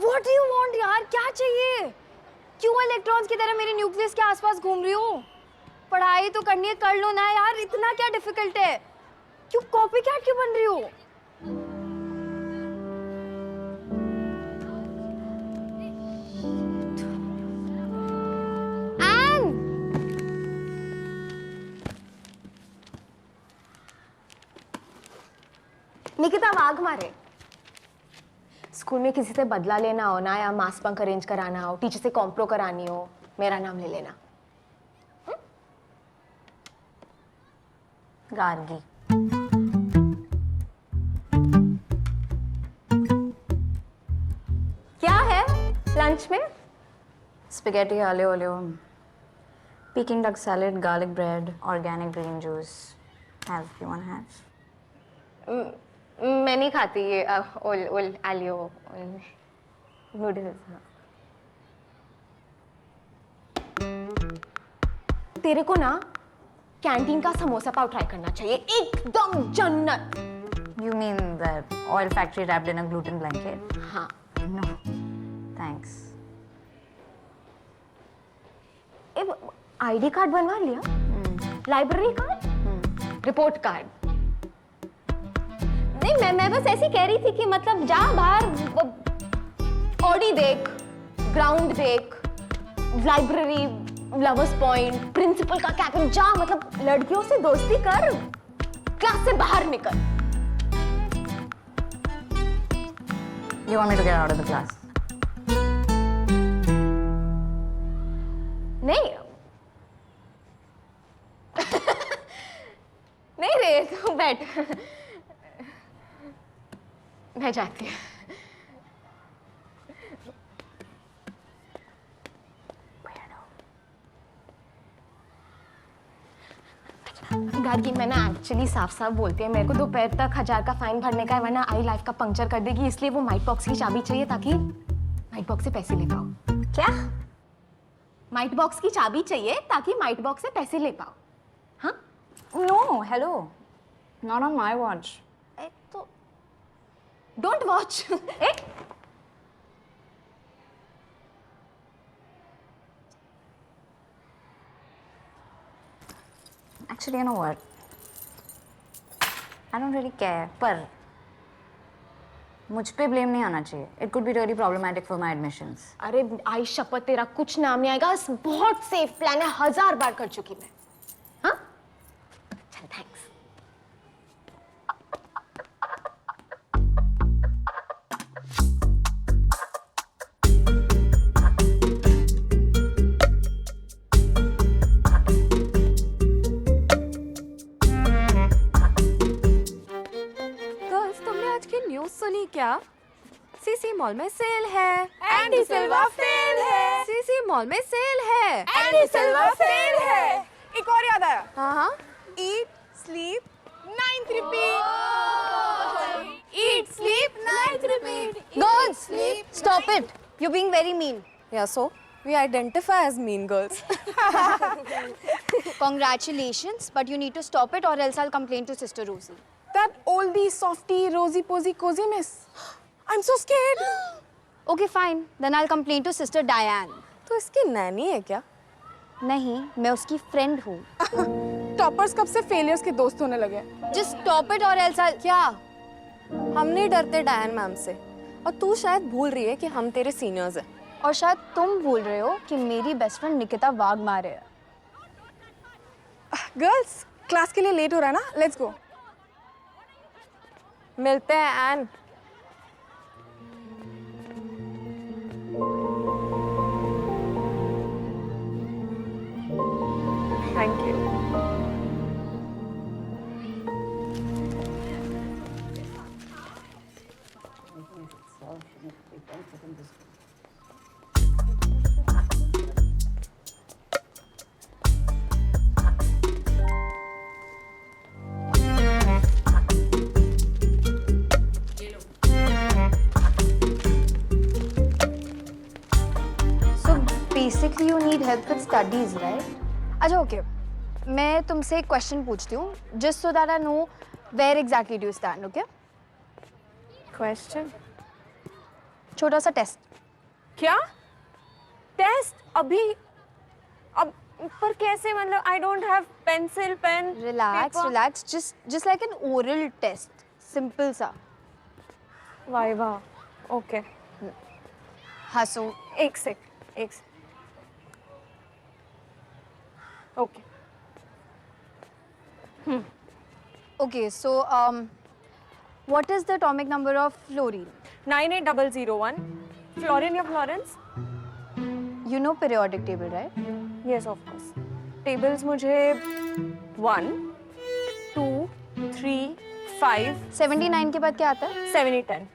What do you want यार? क्या चाहिए? क्यों इलेक्ट्रॉन्स की तरह मेरे न्यूक्लियस के आसपास घूम रही हो? पढ़ाई तो करनी है, कर लो ना यार, इतना क्या डिफिकल्ट है? क्यों कॉपी कैट क्यों बन रही हो? एन! निकिता वाघमारे, स्कूल में किसी से बदला लेना हो ना, या मास बंक अरेंज कराना हो, टीचर से कॉम्प्रो करानी हो, मेरा नाम ले लेना। गार्गी। क्या है लंच में? Spaghetti aglio olio, Peking duck salad, garlic bread, organic green juice. Have if you want to have. मैं नहीं खाती ये ओल आलियो नूडल्स। तेरे को ना कैंटीन का समोसा पाव ट्राई करना चाहिए, एकदम जन्नत। You mean the oil factory wrapped in a gluten blanket? हाँ। No, thanks. आईडी कार्ड बनवा लिया? Library card? Report card? नहीं, मैं बस ऐसी कह रही थी कि मतलब जा बाहर ऑडी देख, ग्राउंड देख, लाइब्रेरी, लवर्स पॉइंट, प्रिंसिपल का कैबिन, जा मतलब लड़कियों से दोस्ती कर, क्लास से बाहर निकल। You want me to get out of the class? नहीं नहीं रे, तू बैठ, मैं जाती हूँ। गार्गी, मैं ना एक्चुअली साफ साफ बोलती है, मेरे को दोपहर तक 1000 का फाइन भरने का है, वरना आई लाइफ का पंक्चर कर देगी, इसलिए वो माइट बॉक्स की चाबी चाहिए ताकि माइट बॉक्स से पैसे ले पाओ। क्या? माइट बॉक्स की चाबी चाहिए ताकि माइट बॉक्स से पैसे ले पाओ। हाँ? No, hello. Not on my watch. तो don't watch. Actually, you know what? I don't really care. पर मुझ पे ब्लेम नहीं आना चाहिए. It could be really problematic for my admissions. अरे आई शपथ, तेरा कुछ नाम नहीं आएगा, बहुत सेफ प्लान है, 1000 बार कर चुकी मैं। हाँ? चल, थैंक्स। सुनी क्या? सीसी मॉल में सेल है, एंडी सिल्वा फेल है। सीसी मॉल में सेल है, एंडी सिल्वा फेल है। एक और याद आया। हाँ, Eat, sleep, 9th repeat. eat, sleep, night repeat. Girls, stop it. You're being very mean. Yeah, so we identify as mean girls. Congratulations, but you need to stop it or else I'll complain to Sister Rosie. That oldie, softie, rosy posy, cozy miss. I'm so scared. Okay, fine. Then I'll complain to Sister Diane. तो इसकी नैनी है क्या? नहीं, मैं उसकी friend हूँ. Toppers कब से फेलियर्स के दोस्त होने लगे? Just stop it or else I'll... क्या? हम नहीं डरते डायन मैम से, और तू शायद भूल रही है कि हम तेरे सीनियर्स हैं. और शायद तुम भूल रहे हो कि मेरी बेस्ट फ्रेंड निकिता वाघमारे है. गर्ल्स, क्लास के लिए लेट हो रहा है ना? Let's go. मिलते हैं Anne. Thank you. Basically you need help with studies right? अच्छा ओके, मैं तुमसे एक क्वेश्चन पूछती हूँ just so that I know where exactly do you stand. Okay, question, छोटा सा टेस्ट। क्या टेस्ट? अभी अब पर कैसे? मतलब I don't have pencil pen. Relax relax, just like an oral test, simple सा। Viva, okay. हाँ सो एक सेक। Okay. Okay, so what is the atomic number of fluorine? 98001. Fluorine या Florence? You know periodic table, right? Yes, of course. Tables मुझे 1, 2, 3, 5. 79 के बाद क्या आता है? 70, 10.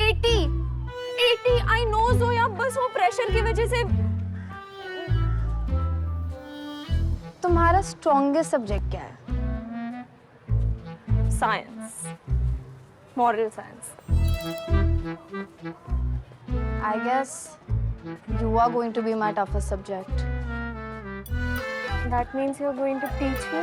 80. I know ज़ोया, बस वो प्रेशर की वजह से। तुम्हारा स्ट्रॉन्गेस्ट सब्जेक्ट क्या है? Science, moral science. I guess you are going to be my toughest subject. That means you are going to teach me?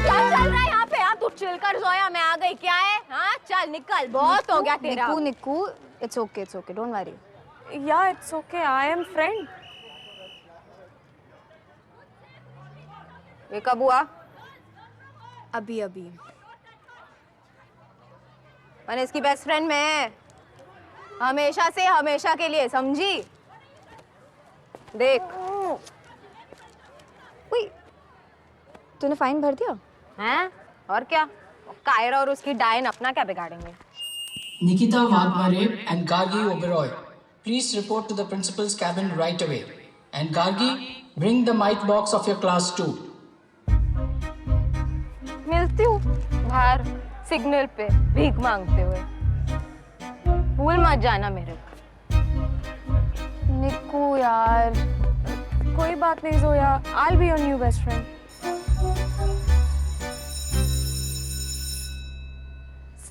क्या चल रहा है यहाँ पे? तू चिल कर ज़ोया, मैं आ गई। क्या है? हाँ चल निकल, बहुत हो गया तेरा। निकू, it's okay, don't worry. Yeah, it's okay, I am friend. ये कब हुआ? अभी। मैंने इसकी बेस्ट फ्रेंड मैं, हमेशा से हमेशा के लिए, समझी? देख। तूने फाइन भर दिया? हैं? और क्या? कायरा और उसकी डायन अपना क्या बिगाड़ेंगे? Nikita Vadmare and Gargi Oberoi, please report to the principal's cabin right away. And Gargi, bring the mite box of your class too. मिलती हूँ बाहर सिग्नल पे भीख मांगते हुए। भूल मत जाना मेरे को। निकू यार, कोई बात नहीं Zoya, I'll be your new best friend.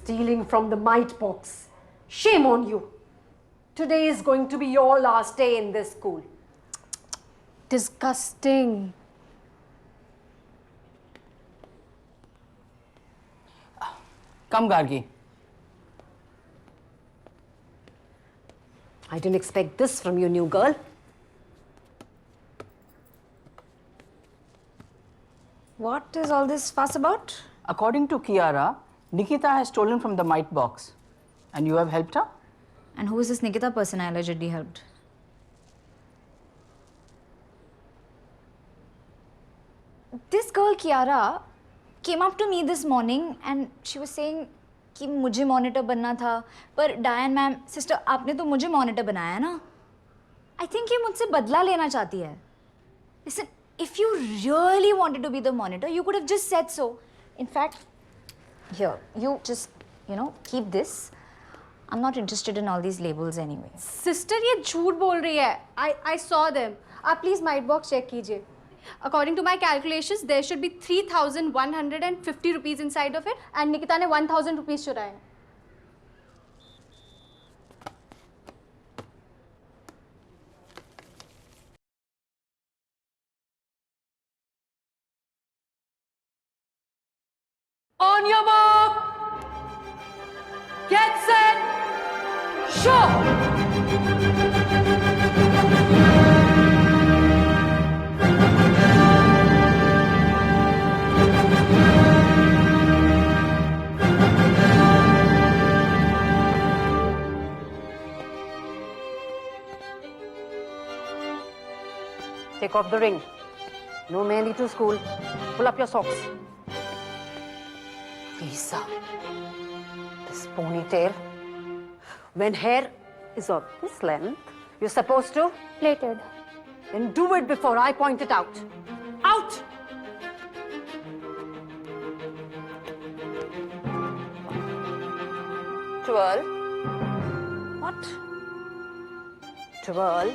Stealing from the mite box. Shame on you. Today is going to be your last day in this school. Disgusting. Come, Gargi. I didn't expect this from you, new girl. What is all this fuss about? According to Kiara, Nikita has stolen from the mite box. And you have helped her? And who is this Nikita person I allegedly helped? This girl Kiara came up to me this morning and she was saying कि मुझे monitor बनना था, पर डायन ma'am, sister आपने तो मुझे monitor बनाया ना। आई थिंक ये मुझसे बदला लेना चाहती है। Listen, if you really wanted to be the monitor, you could have just said so. In fact, here, you just, keep this. I'm not interested in all these labels anyway. Sister ये झूठ बोल रही है। I saw them. आप please might box check कीजिए। According to my calculations, there should be 3,150 rupees inside of it, and Nikita ने 1,000 rupees चुराए। On your mark. Get set. Show. Take off the ring. No Mehndi to school. Pull up your socks. Lisa, this ponytail. When hair is of this length, you're supposed to Plaited. then do it before I point it out. Out! Twirl. What? Twirl.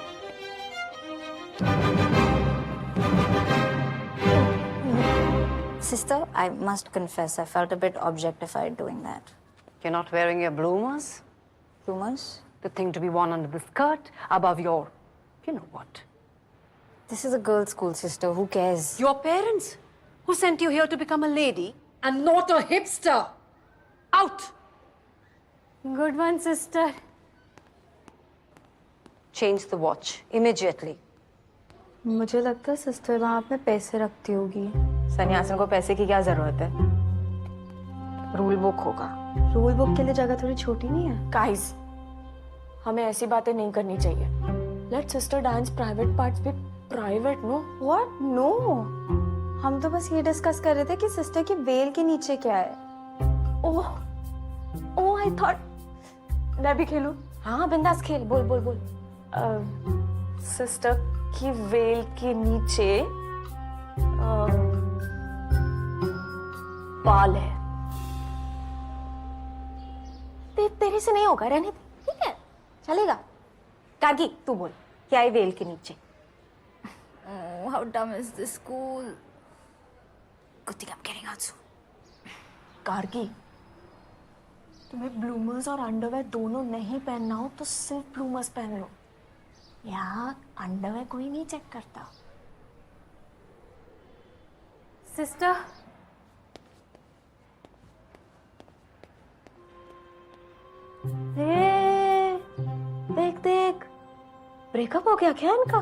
Sister, I must confess, I felt a bit objectified doing that. You're not wearing your bloomers? Bloomers? The thing to be worn under the skirt, above your... You know what? This is a girls' school, sister. Who cares? Your parents, who sent you here to become a lady and not a hipster. Out! Good one, sister. Change the watch immediately. मुझे लगता है sister वहाँ पे पैसे रखती होगी। सन्यासिन को पैसे की क्या जरूरत है? रूल बुक होगा। रूल बुक के लिए जगह थोड़ी छोटी नहीं है? गाइस, हमें ऐसी बातें नहीं करनी चाहिए। Let sister dance private parts भी प्राइवेट नो। What? No. हम तो बस ये डिस्कस कर रहे थे कि सिस्टर की वेल के नीचे क्या है। ओह, ओह, I thought मैं भी खेलूं? हाँ बिंदास खेल, बोल बोल बोल। सिस्टर की वेल के नीचे बाल है। तेरे से नहीं होगा, रहने दे, ठीक है? चलेगा। गार्गी, तू बोल, क्या है वेल के नीचे? Oh, how dumb is this school? Good thing I'm getting out soon. Gargi, तुम्हें ब्लूमर्स और अंडरवेयर दोनों नहीं पहनना हो तो सिर्फ ब्लूमर्स पहन लो। यहाँ अंडरवेयर कोई नहीं चेक करता। सिस्टर, देख देख, ब्रेकअप हो गया क्या इनका?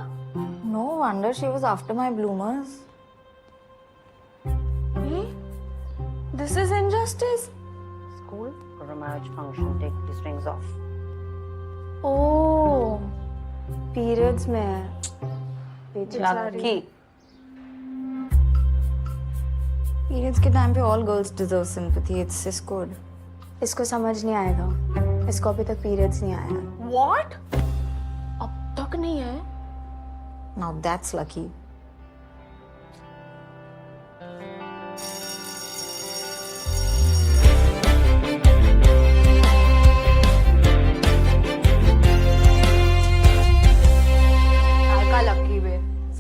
No wonder she was after my bloomers. This is injustice. School or a marriage function, take these rings off. Oh, periods में है। Lucky. Periods के टाइम पे all girls deserve sympathy. It's cis code. इसको समझ नहीं आएगा। इसको अभी तक periods नहीं आया। What? अब तक नहीं है? Now that's lucky.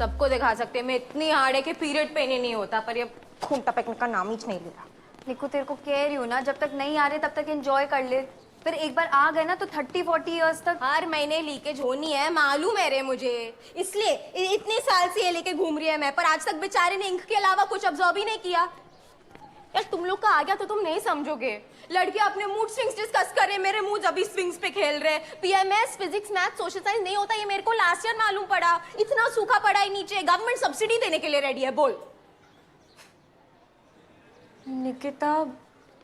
सबको दिखा सकते हैं, मैं इतनी हार्ड है कि पीरियड पेन ही नहीं होता, पर ये खून टपकने का नाम ही नहीं ले रहा। निको, तेरे को कह रही हूँ ना, जब तक नहीं आ रहे तब तक एंजॉय कर ले, फिर एक बार आ गए ना तो 30-40 इयर्स तक हर महीने लीकेज होनी है, मालूम है रे मुझे, इसलिए इतने साल से ये लेके घूम रही है मैं, पर आज तक बेचारे ने इंक के अलावा कुछ ऑब्जर्व ही नहीं किया। यार तुम लोग का आ गया तो तुम नहीं समझोगे। लड़कियां अपने मूड स्विंग्स डिस्कस कर रहे हैं, मेरे मूड अभी स्विंग्स पे खेल रहे हैं। PMS, physics, math, social science नहीं होता, ये मेरे को लास्ट ईयर मालूम पड़ा। इतना सूखा पड़ा है नीचे, गवर्नमेंट सब्सिडी देने के लिए रेडी है। बोल निकिता,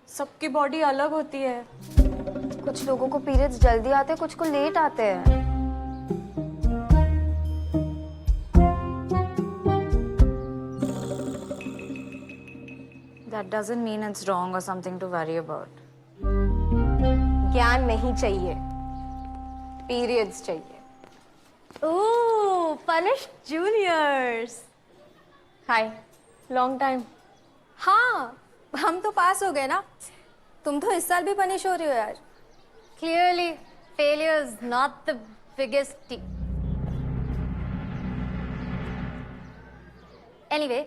सबकी बॉडी अलग होती है। कुछ लोगों को पीरियड्स जल्दी आते हैं, कुछ को लेट आते हैं। That doesn't mean it's wrong or something to worry about. ज्ञान नहीं चाहिए, पीरियड्स चाहिए। ओह, punished juniors. हाय, लॉन्ग टाइम। हाँ, हम तो पास हो गए ना, तुम तो इस साल भी पनिश हो रही हो यार। Clearly, failure is not the biggest deal. Anyway,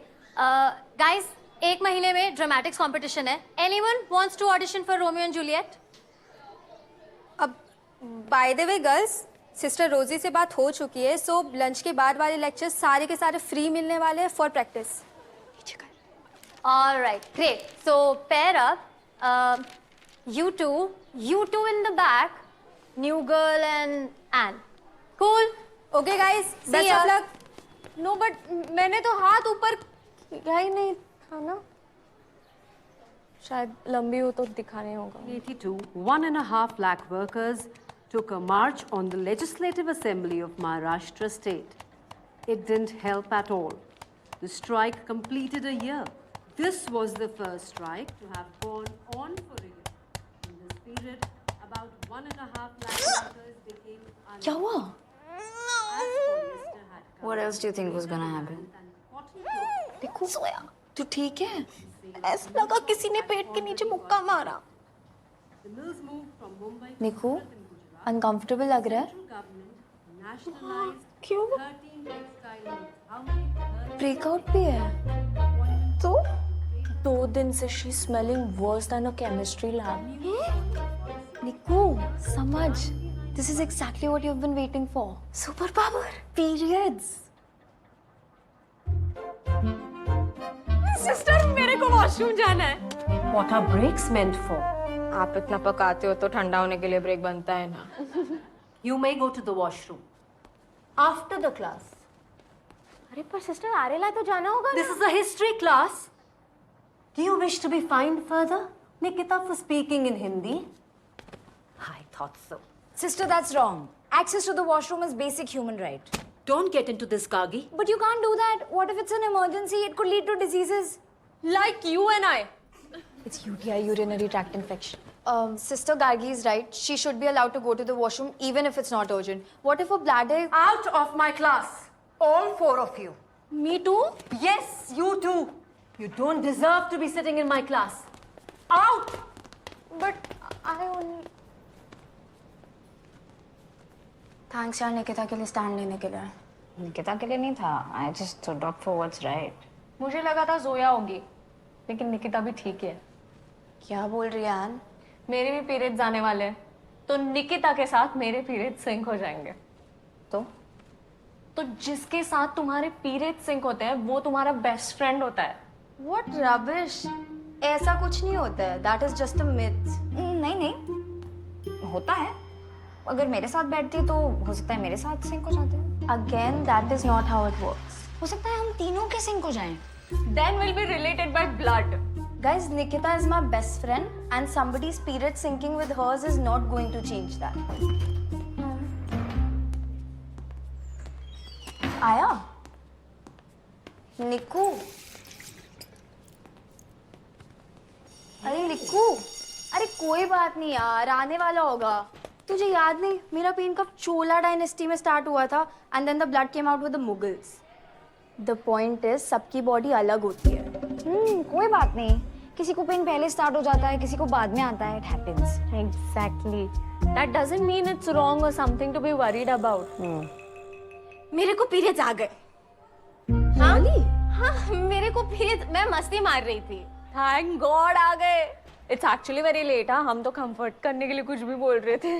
guys, एक महीने में ड्रामेटिक्स कंपटीशन है। Anyone wants to audition for Romeo and Juliet? अब by the way girls, sister रोजी से बात हो चुकी है, सो लंच के बाद वाले लेक्चर्स सारे के सारे फ्री मिलने वाले हैं for practice. All right, great. So pair up. You two in the back. New girl and Anne. Cool. Okay guys, best of luck. No, but मैंने तो हाथ ऊपर किया ही नहीं था ना। शायद लंबी हो तो दिखाने होगा। 82, 1.5 lakh workers took a march on the Legislative Assembly of Maharashtra state. It didn't help at all. The strike completed a year. This was the first strike to have gone on for a year. In this period, about 1.5 lakh workers became unemployed. क्या हुआ? As polyester had come What else do you think was gonna happen? and cotton cloth देखो सोया, तू ठीक है? ऐसा लगा किसी ने पेट के नीचे मुक्का मारा। The mills moved from Mumbai to Niku, Surat in Gujarat. Uncomfortable लग रहा है? Central government nationalized क्यों? 13 textile mills. How many? 13 breakout भी है। तो 2 दिन से she smelling worse than a chemistry lab. Niku, समझ। This is exactly what you've been waiting for. Super power. Periods. Sister मेरे को वॉशरूम जाना है। What are breaks meant for? आप इतना पकाते हो तो ठंडा होने के लिए ब्रेक बनता है ना। You may go to the washroom after the class. अरे पर सिस्टर आरेला तो जाना होगा This is a history class. Do you wish to be fined further, Nikita, for speaking in Hindi? I thought so. Sister, that's wrong. Access to the washroom is basic human right. Don't get into this, Gagi. But you can't do that. What if it's an emergency? It could lead to diseases. Like you and I. It's UTI, urinary tract infection. Sister Gargi is right. She should be allowed to go to the washroom even if it's not urgent. What if a bladder... Out of my class, all 4 of you. Me too. Yes, you too. You don't deserve to be sitting in my class. Out! But I only... Thanks यार निकिता के लिए stand लेने के लिए। निकिता के लिए नहीं था. I just stood up for what's right. मुझे लगा था जोया होगी, लेकिन निकिता भी ठीक है। क्या बोल रही है एन? मेरे भी पीरियड्स आने वाले हैं, तो निकिता के साथ मेरे पीरियड्स सिंक हो जाएंगे। तो जिसके साथ तुम्हारे पीरियड्स सिंक होते हैं वो तुम्हारा बेस्ट फ्रेंड होता है। What rubbish! ऐसा कुछ नहीं होता है। That is just a myth. नहीं, होता है. अगर मेरे साथ बैठती तो हो सकता है मेरे साथ सिंक हो जाते. Again, that is not how it works. हो सकता है हम तीनों के सिंक हो जाएं. Then we'll be related by blood. Guys, Nikita is my best friend and somebody's period syncing with hers is not going to change that. आया? निकू? अरे निकू, अरे कोई बात नहीं यार, आने वाला होगा। तुझे याद नहीं, मेरा पेन कब चोला डायनेस्टी में स्टार्ट हुआ था and then the blood came out with the Mughals. The point is सबकी बॉडी अलग होती है। कोई बात नहीं. किसी को पेन पहले स्टार्ट हो जाता है, किसी को बाद में आता है. It happens. Exactly. That doesn't mean it's wrong or something to be worried about. मेरे को पीरियड्स आ गए। हाँ मेरे को पीरियड्स, मैं मस्ती मार रही थी। Thank God आ गए। It's actually very late, हाँ, हम तो कंफर्ट करने के लिए कुछ भी बोल रहे थे।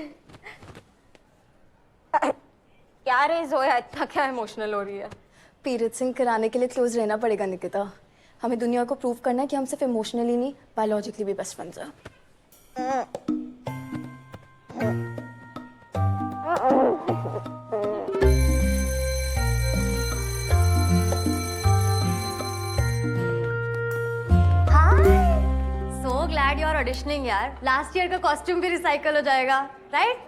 क्या रे जोया, इतना क्या इमोशनल हो रही है? पीरियड सिंक कराने के लिए क्लोज रहना पड़ेगा निकिता। हमें दुनिया को प्रूव करना है कि हम सिर्फ इमोशनली नहीं बायोलॉजिकली भी बेस्ट फ्रेंड्स हैं। So glad you're auditioning यार। लास्ट ईयर का कॉस्ट्यूम भी रिसाइकल हो जाएगा, राइट?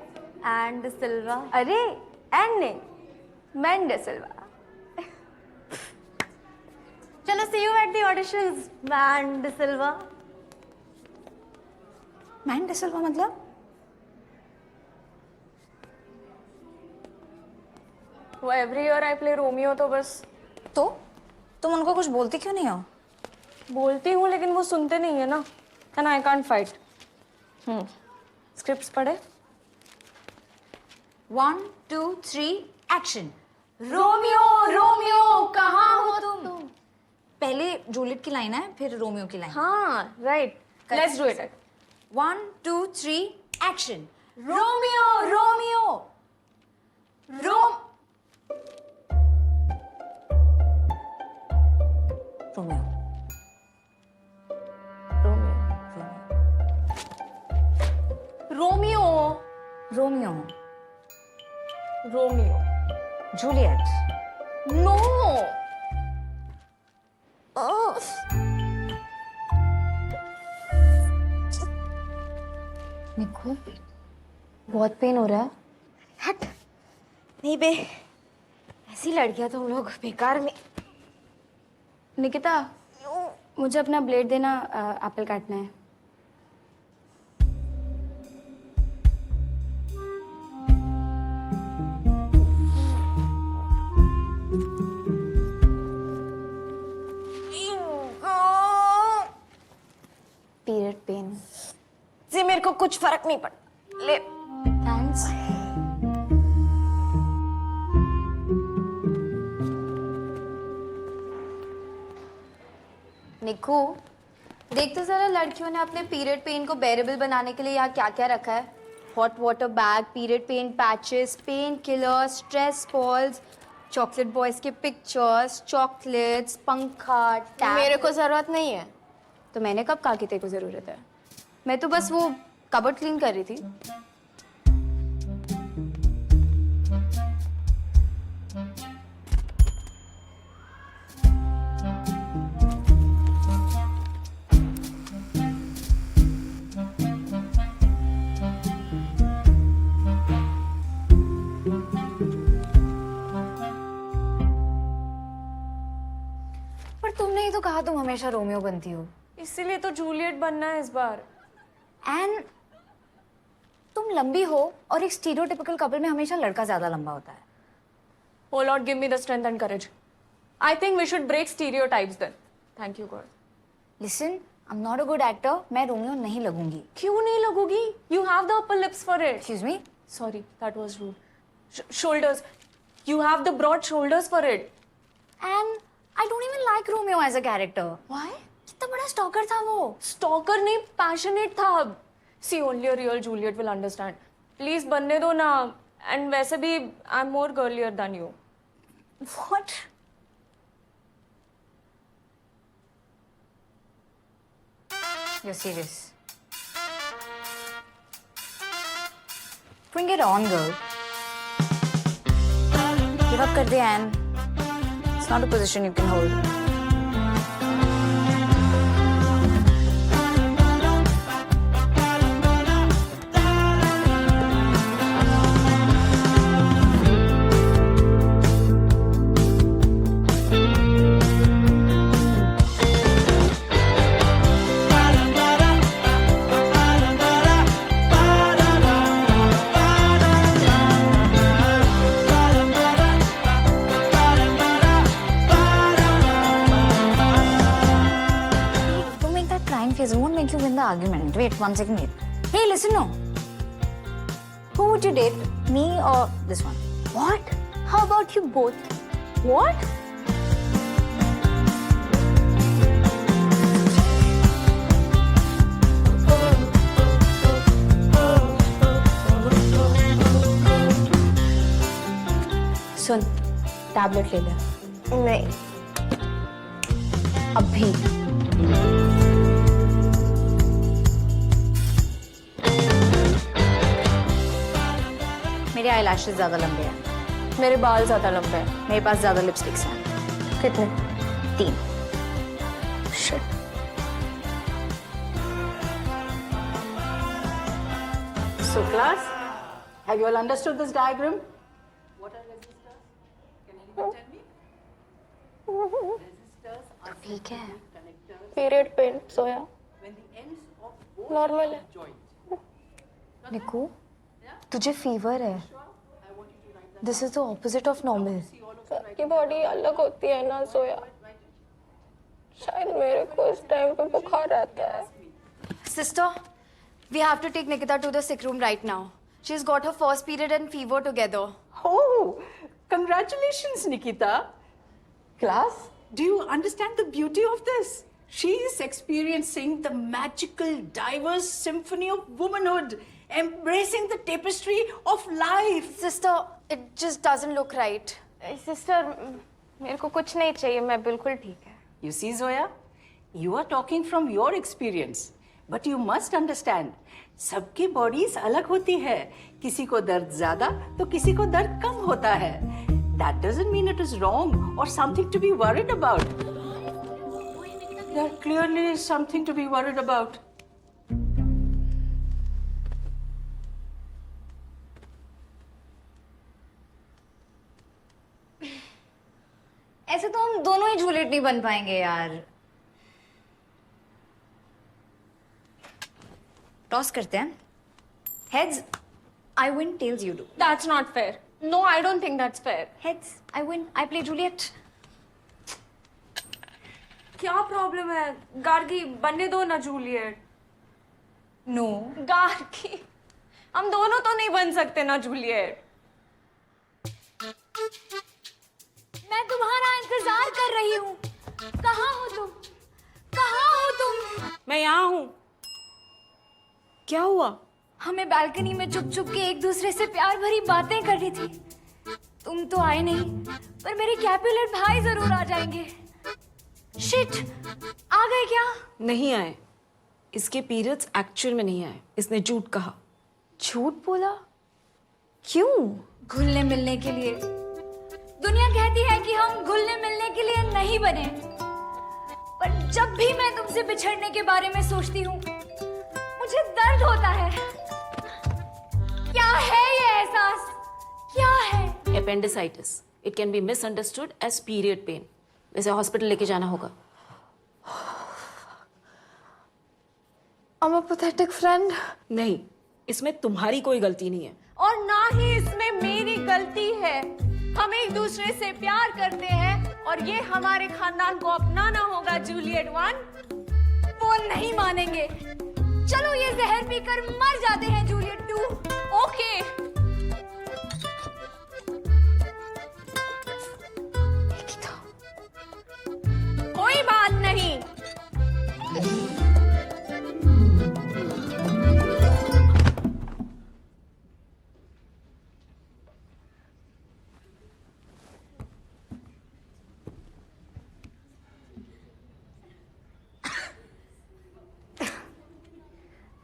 एंड सिल्वा। अरे एंड नहीं, मैंड सिल्वा। चलो see you at the auditions, and Silva. Man D'Silva मतलब? वो every year I play Romeo, तो बस। तो तुम उनको कुछ बोलती क्यों नहीं हो? बोलती हूँ लेकिन वो सुनते नहीं है ना, and I can't fight. Scripts पढ़े? 1, 2, 3 एक्शन. रोमियो रोमियो कहाँ हो तुम? पहले जूलियट की लाइन है, फिर रोमियो की लाइन. हाँ right, let's do it. 1, 2, 3 action. Romeo Romeo Rome Romeo. Romeo Romeo. Romeo Juliet. No. Niku, बहुत पेन हो रहा है। हट। नहीं बे, ऐसी लड़कियां तुम लोग बेकार में। निकिता, मुझे अपना ब्लेड देना, एप्पल काटना है। पीरियड पेन से मेरे को कुछ फर्क नहीं पड़ा। ले थैंक्स। निकू, देख तो जरा लड़कियों ने अपने पीरियड पेन को बेरेबल बनाने के लिए यहाँ क्या क्या रखा है। Hot water bag, period pain patches, pain killers, stress balls, chocolate boys के पिक्चर्स, चॉकलेट्स, पंखा, टैब। मेरे को जरूरत नहीं है। तो मैंने कब कहा कि तेरे को जरूरत है? मैं तो बस वो कबर्ड क्लीन कर रही थी। पर तुमने ही तो कहा तुम हमेशा रोमियो बनती हो। इसीलिए तो जूलियट बनना है इस बार। एंड तुम लंबी हो और एक स्टीरियोटिपिकल कपल में हमेशा लड़का ज्यादा लंबा होता है। Oh Lord, give me the strength and courage. I think we should break stereotypes then. Thank you, God. Listen, I am not a good actor, मैं रोमियो नहीं लगूंगी। क्यों नहीं लगोगी? You have the upper lips for it. Excuse me? Sorry, that was rude. Shoulders. You have the broad shoulders for it. And I don't even like Romeo as a character. Why? कितना बड़ा stalker था वो। Stalker नहीं, passionate था अब। See, only a real Juliet will understand. Please बनने दो ना. And वैसे भी I'm more girlier than you. What? You're serious? Bring it on, girl. Give up कर दे, Anne. It's not a position you can hold. It won't make you win the argument. Wait, 1 second, wait. Hey, listen, no. Who would you date? Me or this one? What? How about you both? What? Soon, tablet ले ले। नहीं। अभी। मेरे eyelashes ज्यादा लंबे हैं। मेरे बाल ज्यादा लंबे हैं। मेरे पास ज्यादा लिपस्टिक्स हैं। कितने? 3। Shit. So class, have you all understood this diagram? What are resistors? Can anyone tell me? Resistors are ठीक है। connectors Period pain, soya. when the ends of both Normal है। joint. निकू, तुझे फीवर है। This is the opposite of normal. सबकी body अलग होती है ना सोया। शायद मेरे को इस टाइम पे बुखार रहता है। Sister, we have to take Nikita to the sick room right now. She's got her first period and fever together. Oh, congratulations, Nikita. Class, do you understand the beauty of this? She is experiencing the magical, diverse symphony of womanhood, embracing the tapestry of life. Sister, it just doesn't look right. Sister, मेरे को कुछ नहीं चाहिए, मैं बिल्कुल ठीक है। You see, Zoya, you are talking from your experience, but you must understand, सबकी bodies अलग होती है। किसी को दर्द ज्यादा तो किसी को दर्द कम होता है। That doesn't mean it is wrong or something to be worried about. There clearly is something to be worried about. नहीं बन पाएंगे यार। टॉस करते हैं। Heads I win, tells you do. That's not fair. No, I don't think that's fair. Heads I win, I play Juliet. क्या problem है? गार्गी बनने दो ना जूलियट। नो। गार्गी, हम दोनों तो नहीं बन सकते ना जूलियट। मैं तुम्हारा इंतजार कर रही हूँ। कहाँ हो तुम? कहाँ हो तुम? मैं यहाँ हूँ। क्या हुआ? हमें बालकनी में चुप चुप के एक दूसरे से प्यार भरी बातें करनी थी। तुम तो आए नहीं, पर मेरे कैपुलेट भाई जरूर आ जाएंगे। शिट, आ गए क्या? नहीं आए। इसके पीरियड्स एक्चुअल में नहीं आए। इसने झूठ कहा। झूठ बोला? क्यों? घुलने मिलने के लिए। दुनिया कहती है कि हम घुलने मिलने के लिए नहीं बने, पर जब भी मैं तुमसे बिछड़ने के बारे में सोचती हूँ मुझे दर्द होता है। क्या है ये एहसास? क्या है? Appendicitis. It can be misunderstood as period pain. वैसे हॉस्पिटल लेके जाना होगा। I'm a pathetic friend. नहीं, इसमें तुम्हारी कोई गलती नहीं है। और ना ही इसमें मेरी गलती है। हम एक दूसरे से प्यार करते हैं और ये हमारे खानदान को अपनाना होगा जूलियट 1। वो नहीं मानेंगे। चलो ये जहर पीकर मर जाते हैं जूलियट 2। ओके। कोई बात नहीं।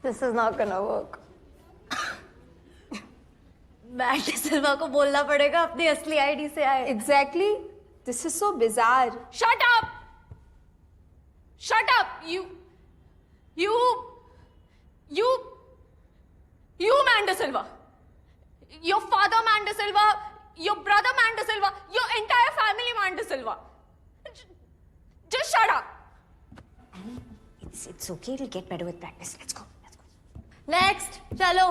This is not gonna work. Matt Silva को बोलना पड़ेगा अपनी असली आईडी से आए। Exactly. This is so bizarre. Shut up! Shut up! You, Manda Silva. Your father, Manda Silva. Your brother, Manda Silva. Your entire family, Manda Silva. Just shut up. It's okay, it'll get better with practice. Let's go. Next, चलो।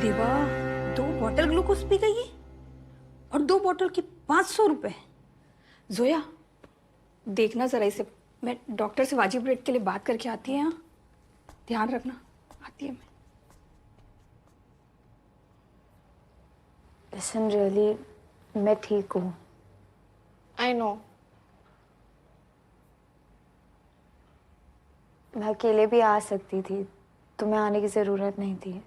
देवा, 2 bottle glucose P गई और 2 bottle की 500 रुपए। जोया, देखना जरा इसे। मैं डॉक्टर से वाजिब रेट के लिए बात करके आती है। यहाँ ध्यान रखना। आती है मैं। Listen, really, मैं ठीक हूँ। I know. मैं अकेले भी आ सकती थी, तुम्हें आने की जरूरत नहीं थी।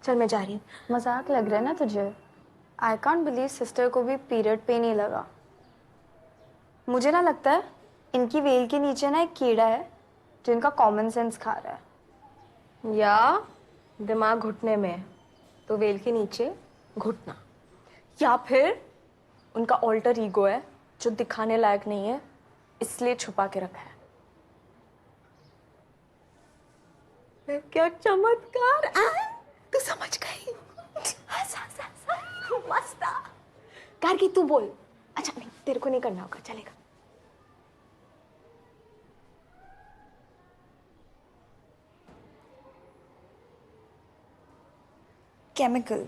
चल मैं जा रही हूँ। मजाक लग रहा है ना तुझे? आई कांट बिलीव सिस्टर को भी पीरियड पेन ही लगा। मुझे ना लगता है इनकी वेल के नीचे ना एक कीड़ा है जो इनका कॉमन सेंस खा रहा है। या दिमाग घुटने में है, तो वेल के नीचे घुटना, या फिर उनका ऑल्टर ईगो है जो दिखाने लायक नहीं है, इसलिए छुपा के रखा है। क्या चमत्कार! तू समझ गई? मस्त। गार्गी तू बोल। अच्छा नहीं, तेरे को नहीं करना होगा, चलेगा। केमिकल।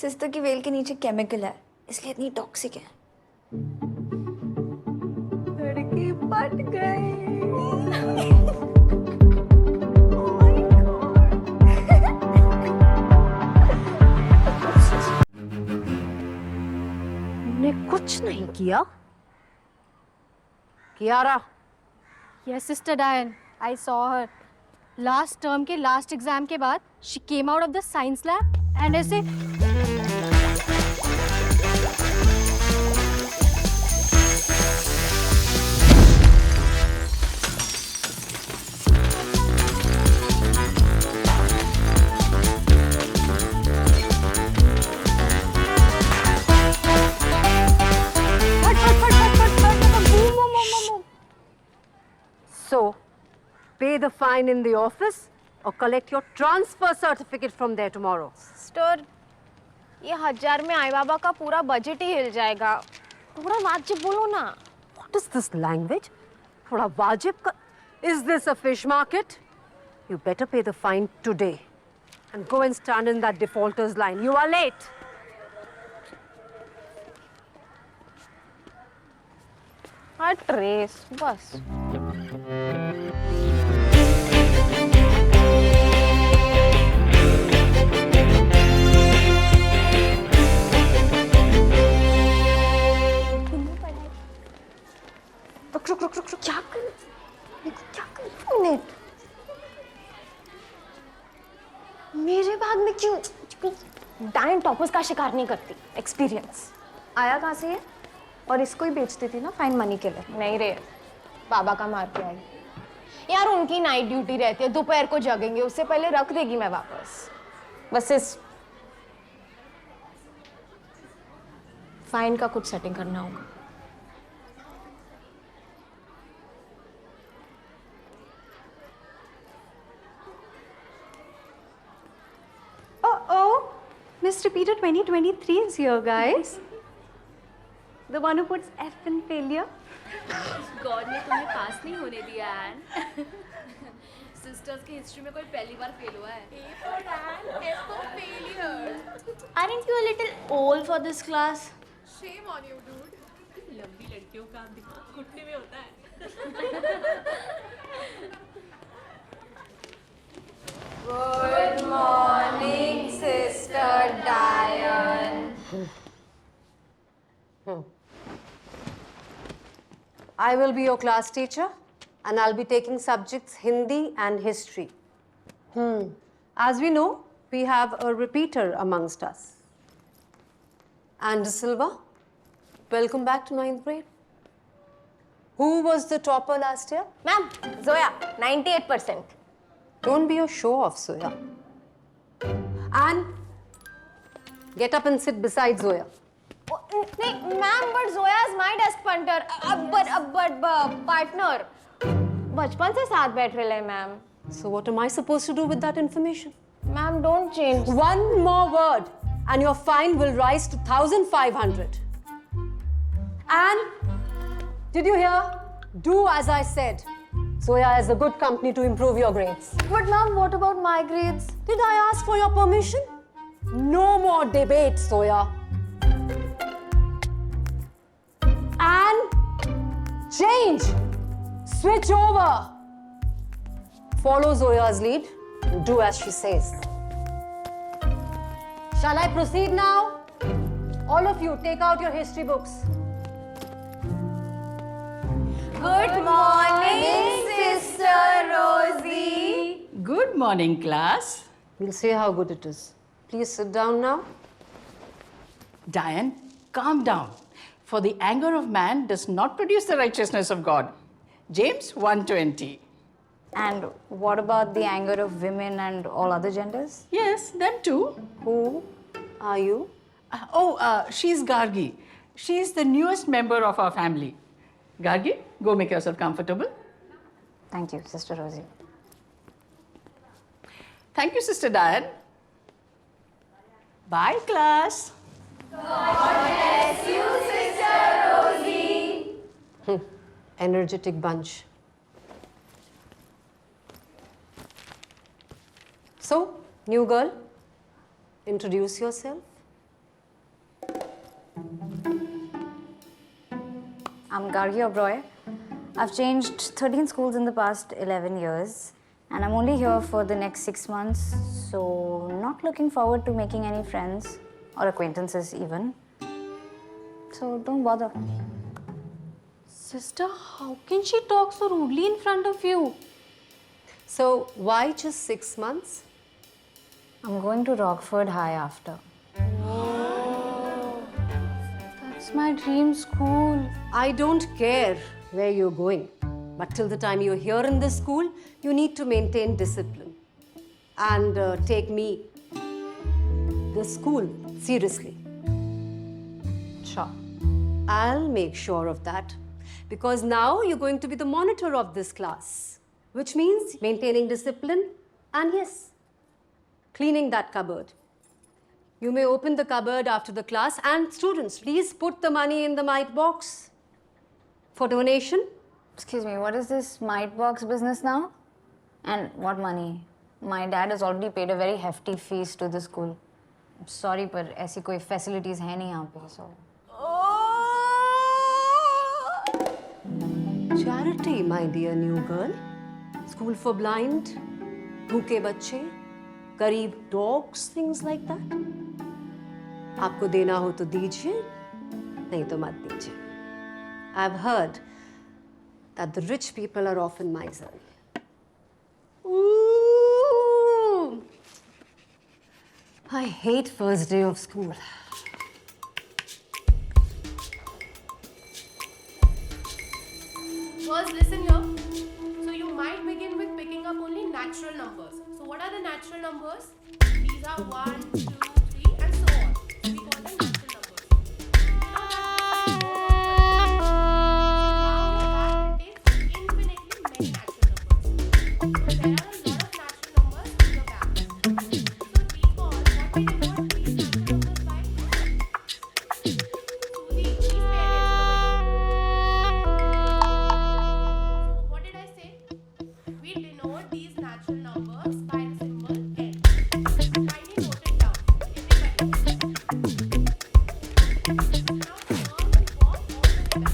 सिस्टर की वेल के नीचे केमिकल है, इसलिए इतनी टॉक्सिक है। लड़की पट गई। ने कुछ नहीं किया। Kiara, Yes, Sister Diane. I saw her. Last term के last exam के बाद she came out of the science lab and ऐसे so pay the fine in the office or collect your transfer certificate from there tomorrow. Sister, ये 1000 में आई बाबा का पूरा budget ही हिल जाएगा। थोड़ा वाजिब बोलो ना। What is this language? थोड़ा वाजिब का... Is this a fish market? You better pay the fine today and go and stand in that defaulters line. You are late. हाँ ट्रेस बस। रुक रुक रुक रुक, क्या कर? क्या कर? मिनट। मेरे बैग में क्यों? डायन टॉपर्स का शिकार नहीं करती। एक्सपीरियंस। आया कहाँ से ये? और इसको ही बेचती थी ना फाइन मनी के लिए। नहीं रे, बाबा का मार के आई। यार उनकी नाइट ड्यूटी रहती है, दोपहर को जगेंगे, उससे पहले रख देगी मैं वापस। बस इस फाइन का कुछ सेटिंग करना होगा। Oh, Miss Repeater 2023 is here, guys. The one who puts F in failure. God ने तुम्हें पास नहीं होने दिया एन। सिस्टर्स की हिस्ट्री में कोई पहली बार फेल हुआ है। A for Anne, F for failure. Aren't you a little old for this class? Shame on you, dude. लंबी लड़कियों का दिमाग घुटने में होता है। Good morning, Sister Diane. I will be your class teacher and I'll be taking subjects Hindi and history. As we know, we have a repeater amongst us. And Silva, welcome back to 9th grade. Who was the topper last year? Ma'am, Zoya, 98%. Don't be a show-off, Zoya. And get up and sit beside Zoya. नहीं ma'am, but Zoya is my desk punter, but partner. बचपन से साथ बैठ रहे हैं ma'am. So what am I supposed to do with that information? Ma'am don't change. One more word and your fine will rise to 1,500. And did you hear? Do as I said. Zoya is a good company to improve your grades. But ma'am, what about my grades? Did I ask for your permission? No more debate, Zoya. And change. Switch over. Follow Zoya's lead and do as she says. Shall I proceed now? All of you, take out your history books. Good morning, Sister Rosie. Good morning, class. We'll see how good it is. Please sit down now. Diane, calm down. For the anger of man does not produce the righteousness of God. James 1:20. And what about the anger of women and all other genders? Yes, them too. Who are you? She's Gargi. She's the newest member of our family. Gargi, go make yourself comfortable. Thank you, Sister Rosie. Thank you, Sister Diane. Bye, class. Energetic bunch. So, new girl, introduce yourself. I'm Gargi Oberoi. I've changed 13 schools in the past 11 years, and I'm only here for the next 6 months, so not looking forward to making any friends or acquaintances even. So don't bother. Sister, how can she talk so rudely in front of you? So, why just 6 months? I'm going to Rockford High after. That's my dream school. I don't care where you're going, but till the time you're here in this school, you need to maintain discipline and take me, the school, seriously. Sure. I'll make sure of that because now you're going to be the monitor of this class, which means maintaining discipline and yes, cleaning that cupboard. You may open the cupboard after the class and students, please put the money in the mite box for donation. Excuse me, what is this mite box business now? And what money? My dad has already paid a very hefty fees to the school. I'm sorry, पर ऐसी कोई facilities है नहीं यहाँ पे, so. Charity, my dear new girl. School for blind, भूखे बच्चे, गरीब dogs, things like that. आपको देना हो तो दीजिए, नहीं तो मत दीजिए. I've heard that the rich people are often miserly. Ooh! I hate first day of school. Girls, listen here. So you might begin with picking up only natural numbers. So what are the natural numbers? These are 1, 2, 3 and so on. So we call them natural numbers. Infinitely many natural numbers. So there are a lot of natural numbers in your bag. So recall what we denote these natural numbers by. Suzy, please pay attention. What did I say? We denote these natural numbers by the symbol N. Kindly note it down. Everybody. Now turn the box all the way back.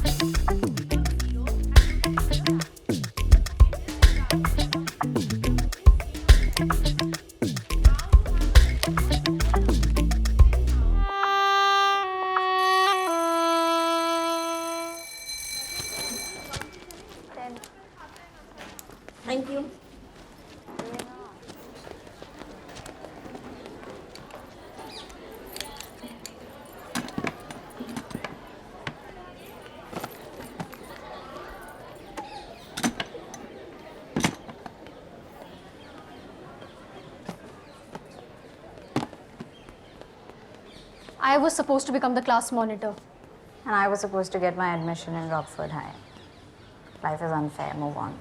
Pick up 0 and put it in your bag. Thank you. I was supposed to become the class monitor. And I was supposed to get my admission in Rockford High. Life is unfair, move on.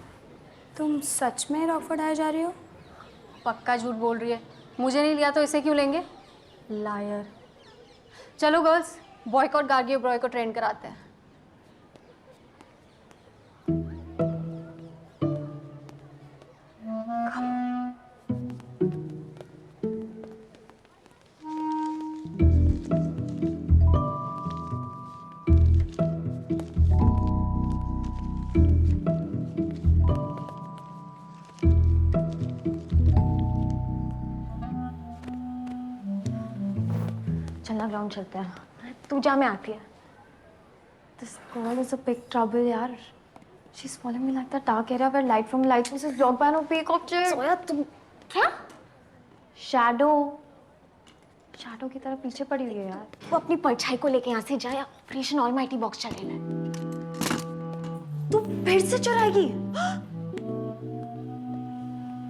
तुम सच में Rockford high जा रही हो? पक्का झूठ बोल रही है. मुझे नहीं लिया तो इसे क्यों लेंगे? लायर. चलो गर्ल्स, बॉयकॉट गार्गी ओबरॉय को ट्रेन कराते हैं. चलना ग्राउंड चलते हैं. तू जा, मैं आती है. This girl is a big trouble, यार. She's following me like that dark area where light from light sources blocked by no peacock chair. सोया तुम क्या? शैडो की तरह पीछे पड़ी हुई है यार। वो अपनी परछाई को लेके यहाँ से जाए, ऑपरेशन ऑलमाइटी बॉक्स चलेगा। तू फिर से चुराएगी?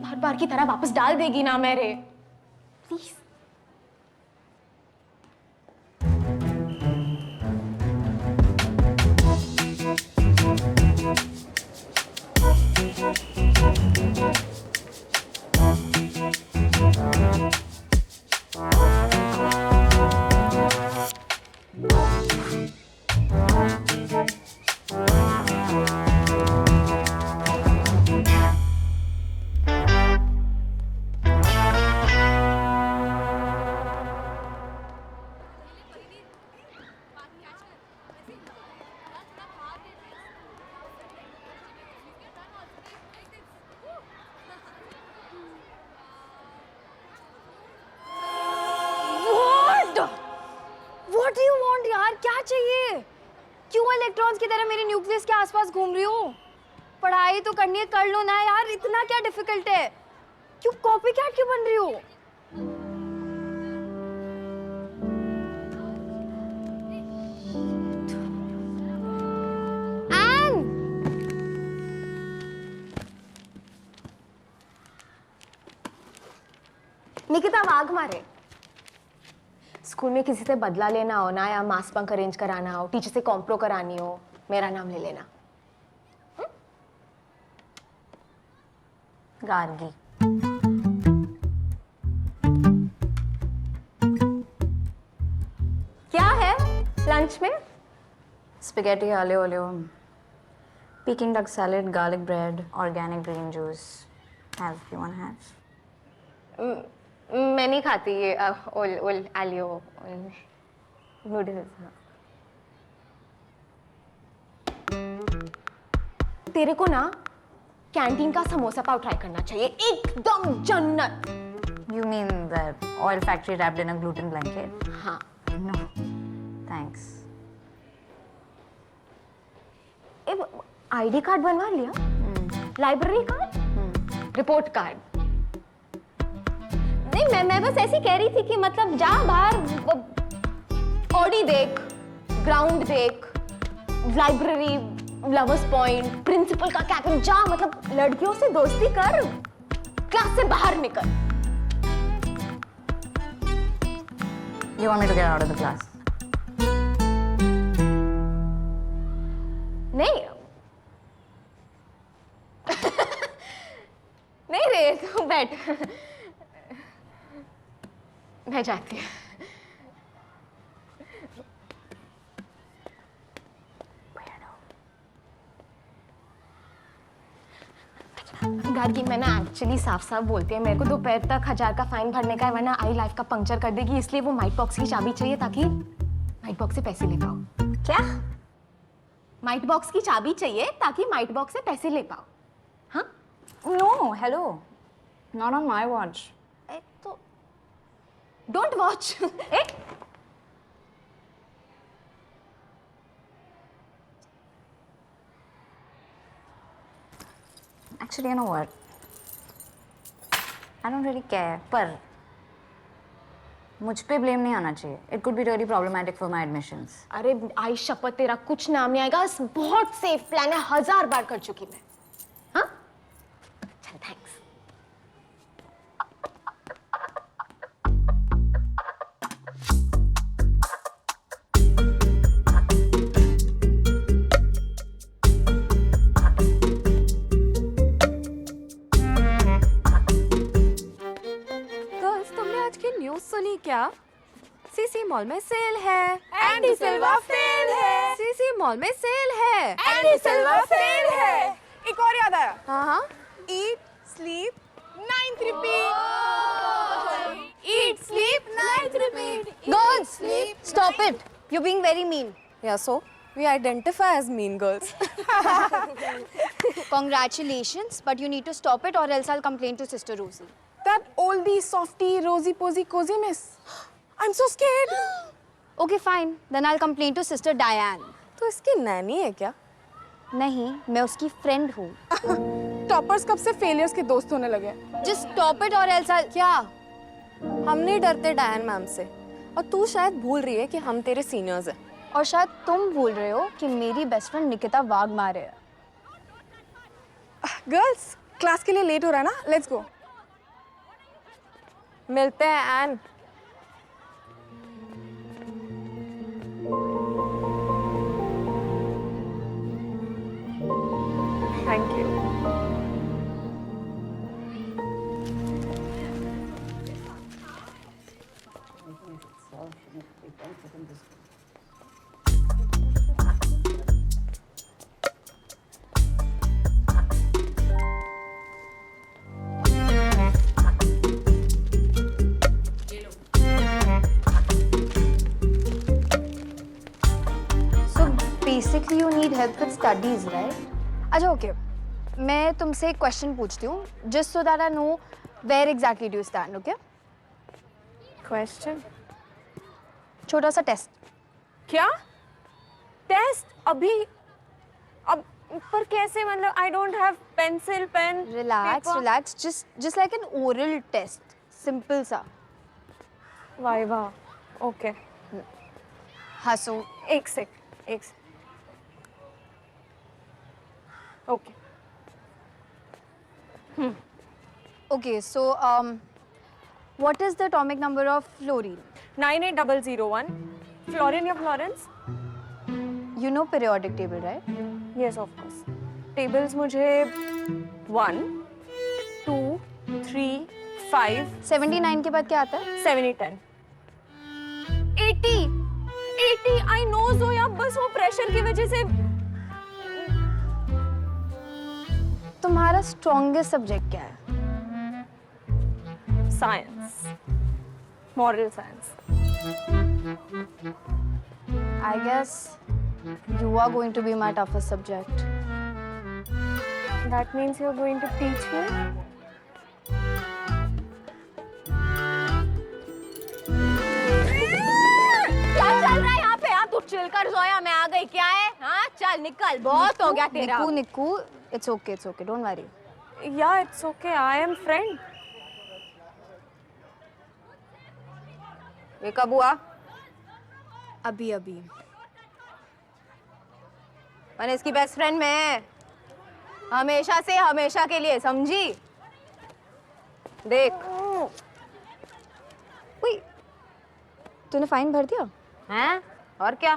हर बार की तरह वापस डाल देगी ना मेरे, please. What do you want यार? क्या चाहिए? क्यों इलेक्ट्रॉन्स की तरह मेरे न्यूक्लियस के आसपास घूम रही हो? पढ़ाई तो करनी है, कर लो ना यार, इतना क्या डिफिकल्ट है? क्यों कॉपी कैट क्यों बन रही हो? एन! निकिता वाघमारे, स्कूल में किसी से बदला लेना हो ना, या मास बंक अरेंज कराना हो, टीचर से कॉम्प्रो करानी हो, मेरा नाम ले लेना। गार्गी। क्या है लंच में? Spaghetti aglio olio, Peking duck salad, garlic bread, organic green juice. Have you want to have? मैं नहीं खाती ये ओल आलियो नूडल्स। तेरे को ना कैंटीन का समोसा पाव ट्राई करना चाहिए, एकदम जन्नत। You mean the oil factory wrapped in a gluten blanket? हाँ। No, thanks. आईडी कार्ड बनवा लिया? Library card? Report card? नहीं, मैं बस ऐसे कह रही थी कि मतलब जा बाहर, ऑडी देख, ग्राउंड देख, लाइब्रेरी, लवर्स पॉइंट, प्रिंसिपल का कैबिन, जा मतलब लड़कियों से दोस्ती कर, क्लास से बाहर निकल। You want me to get out of the class? नहीं नहीं रे, तू बैठ, मैं जाती हूँ। गार्गी, मैं ना एक्चुअली साफ साफ बोलती है, मेरे को दोपहर तक 1000 का फाइन भरने का है, वरना आई लाइफ का पंक्चर कर देगी, इसलिए वो माइट बॉक्स की चाबी चाहिए ताकि माइट बॉक्स से पैसे ले पाओ। क्या? माइट बॉक्स की चाबी चाहिए ताकि माइट बॉक्स से पैसे ले पाओ। हाँ? No, hello. Not on my watch. तो don't watch. Actually, you know what? I don't really care. पर मुझ पे ब्लेम नहीं आना चाहिए. It could be really problematic for my admissions. अरे आई शपथ, तेरा कुछ नाम नहीं आएगा, बहुत सेफ प्लान है, 1000 बार कर चुकी मैं। हाँ? चल, थैंक्स। सुनी क्या? सीसी मॉल में सेल है, एंडी सिल्वा फेल है। सीसी मॉल में सेल है, एंडी सिल्वा फेल है। एक और याद आया। हाँ, Eat, sleep, 9th repeat. eat, sleep, night, repeat. Girls, stop it. You're being very mean. Yeah, so we identify as mean girls. Congratulations, but you need to stop it or else I'll complain to Sister Rosie. That oldie, softie, rosy posy, cozy miss. I'm so scared. Okay, fine. Then I'll complain to Sister Diane. तो इसकी नैनी है क्या? नहीं, मैं उसकी friend हूँ. Toppers कब से failures के दोस्त होने लगे? Just stop it or else I'll... क्या? हम नहीं डरते डायन मैम से, और तू शायद भूल रही है कि हम तेरे सीनियर्स हैं। और शायद तुम भूल रहे हो कि मेरी बेस्ट फ्रेंड निकिता वाघमारे है। गर्ल्स, क्लास के लिए लेट हो रहा है ना, लेट्स गो। मिलते हैं Anne. Thank you. So basically you need help with studies, right? अच्छा ओके, मैं तुमसे एक क्वेश्चन पूछती हूँ, just so that I know where exactly do you stand, okay? Question? छोटा सा टेस्ट। क्या टेस्ट? अभी? अब पर कैसे? मतलब I don't have pencil, pen, relax, just like an oral test, simple सा। Viva, okay. हाँ, so एक sec. Okay. okay, so what is the atomic number of fluorine? 98001. Fluorine या Florence? You know periodic table, right? Yes, of course. Tables मुझे 1, 2, 3, 5, 79 के बाद क्या आता है? 70, 10. 80. I know ज़ोया, बस वो प्रेशर की वजह से। तुम्हारा स्ट्रॉन्गेस्ट सब्जेक्ट क्या है? Science, moral science. I guess you are going to be my toughest subject. That means you're going to teach me? क्या चल रहा है यहाँ पे? यार तू चिल कर ज़ोया, मैं आ गई। क्या है? हाँ चल निकल, बहुत हो गया तेरा। निकू, it's okay, don't worry. Yeah, it's okay. I am friend. ये कब हुआ? अभी। मैंने इसकी बेस्ट फ्रेंड में हमेशा से हमेशा के लिए, समझी? देख। तूने फाइन भर दिया? हैं? और क्या?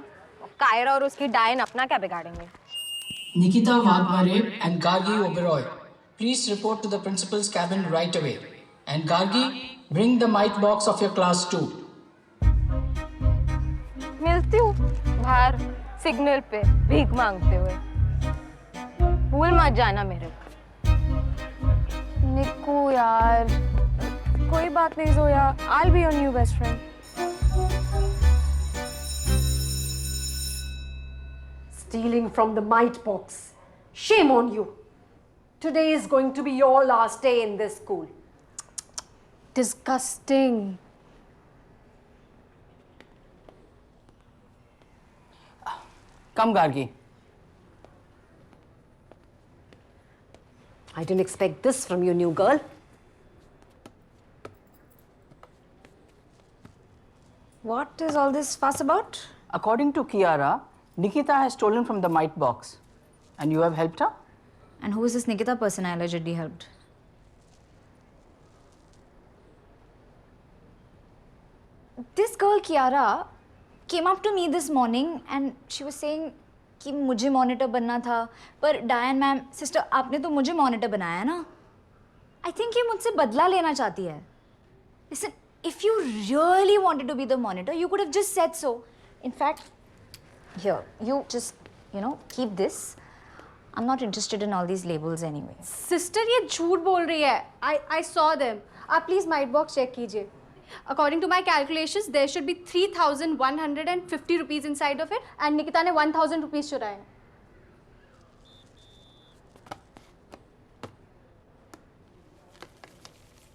कायरा और उसकी डायन अपना क्या बिगाड़ेंगे? Nikita Vaghmare and Gargi Oberoi, please report to the principal's cabin right away. And Gargi, bring the mite box of your class too. मिलती हूँ बाहर सिग्नल पे भीख मांगते हुए। भूल मत जाना मेरे को। निकू यार। कोई बात नहीं Zoya, I'll be your new best friend. Stealing from the mite box. Shame on you. Today is going to be your last day in this school. Disgusting. Come, Gargi. I didn't expect this from your new girl. What is all this fuss about? According to Kiara, Nikita has stolen from the mite box. And you have helped her? And who is this Nikita person I allegedly helped? This girl Kiara came up to me this morning and she was saying कि मुझे monitor बनना था, पर डायन ma'am, sister आपने तो मुझे monitor बनाया ना। I think ये मुझसे बदला लेना चाहती है। Listen, if you really wanted to be the monitor, you could have just said so. In fact, here, you just, keep this. I'm not interested in all these labels anyway. Sister ये झूठ बोल रही है। I saw them. आप please might box check कीजिए। According to my calculations, there should be 3,150 rupees inside of it, and Nikita ने 1,000 rupees चुराए हैं।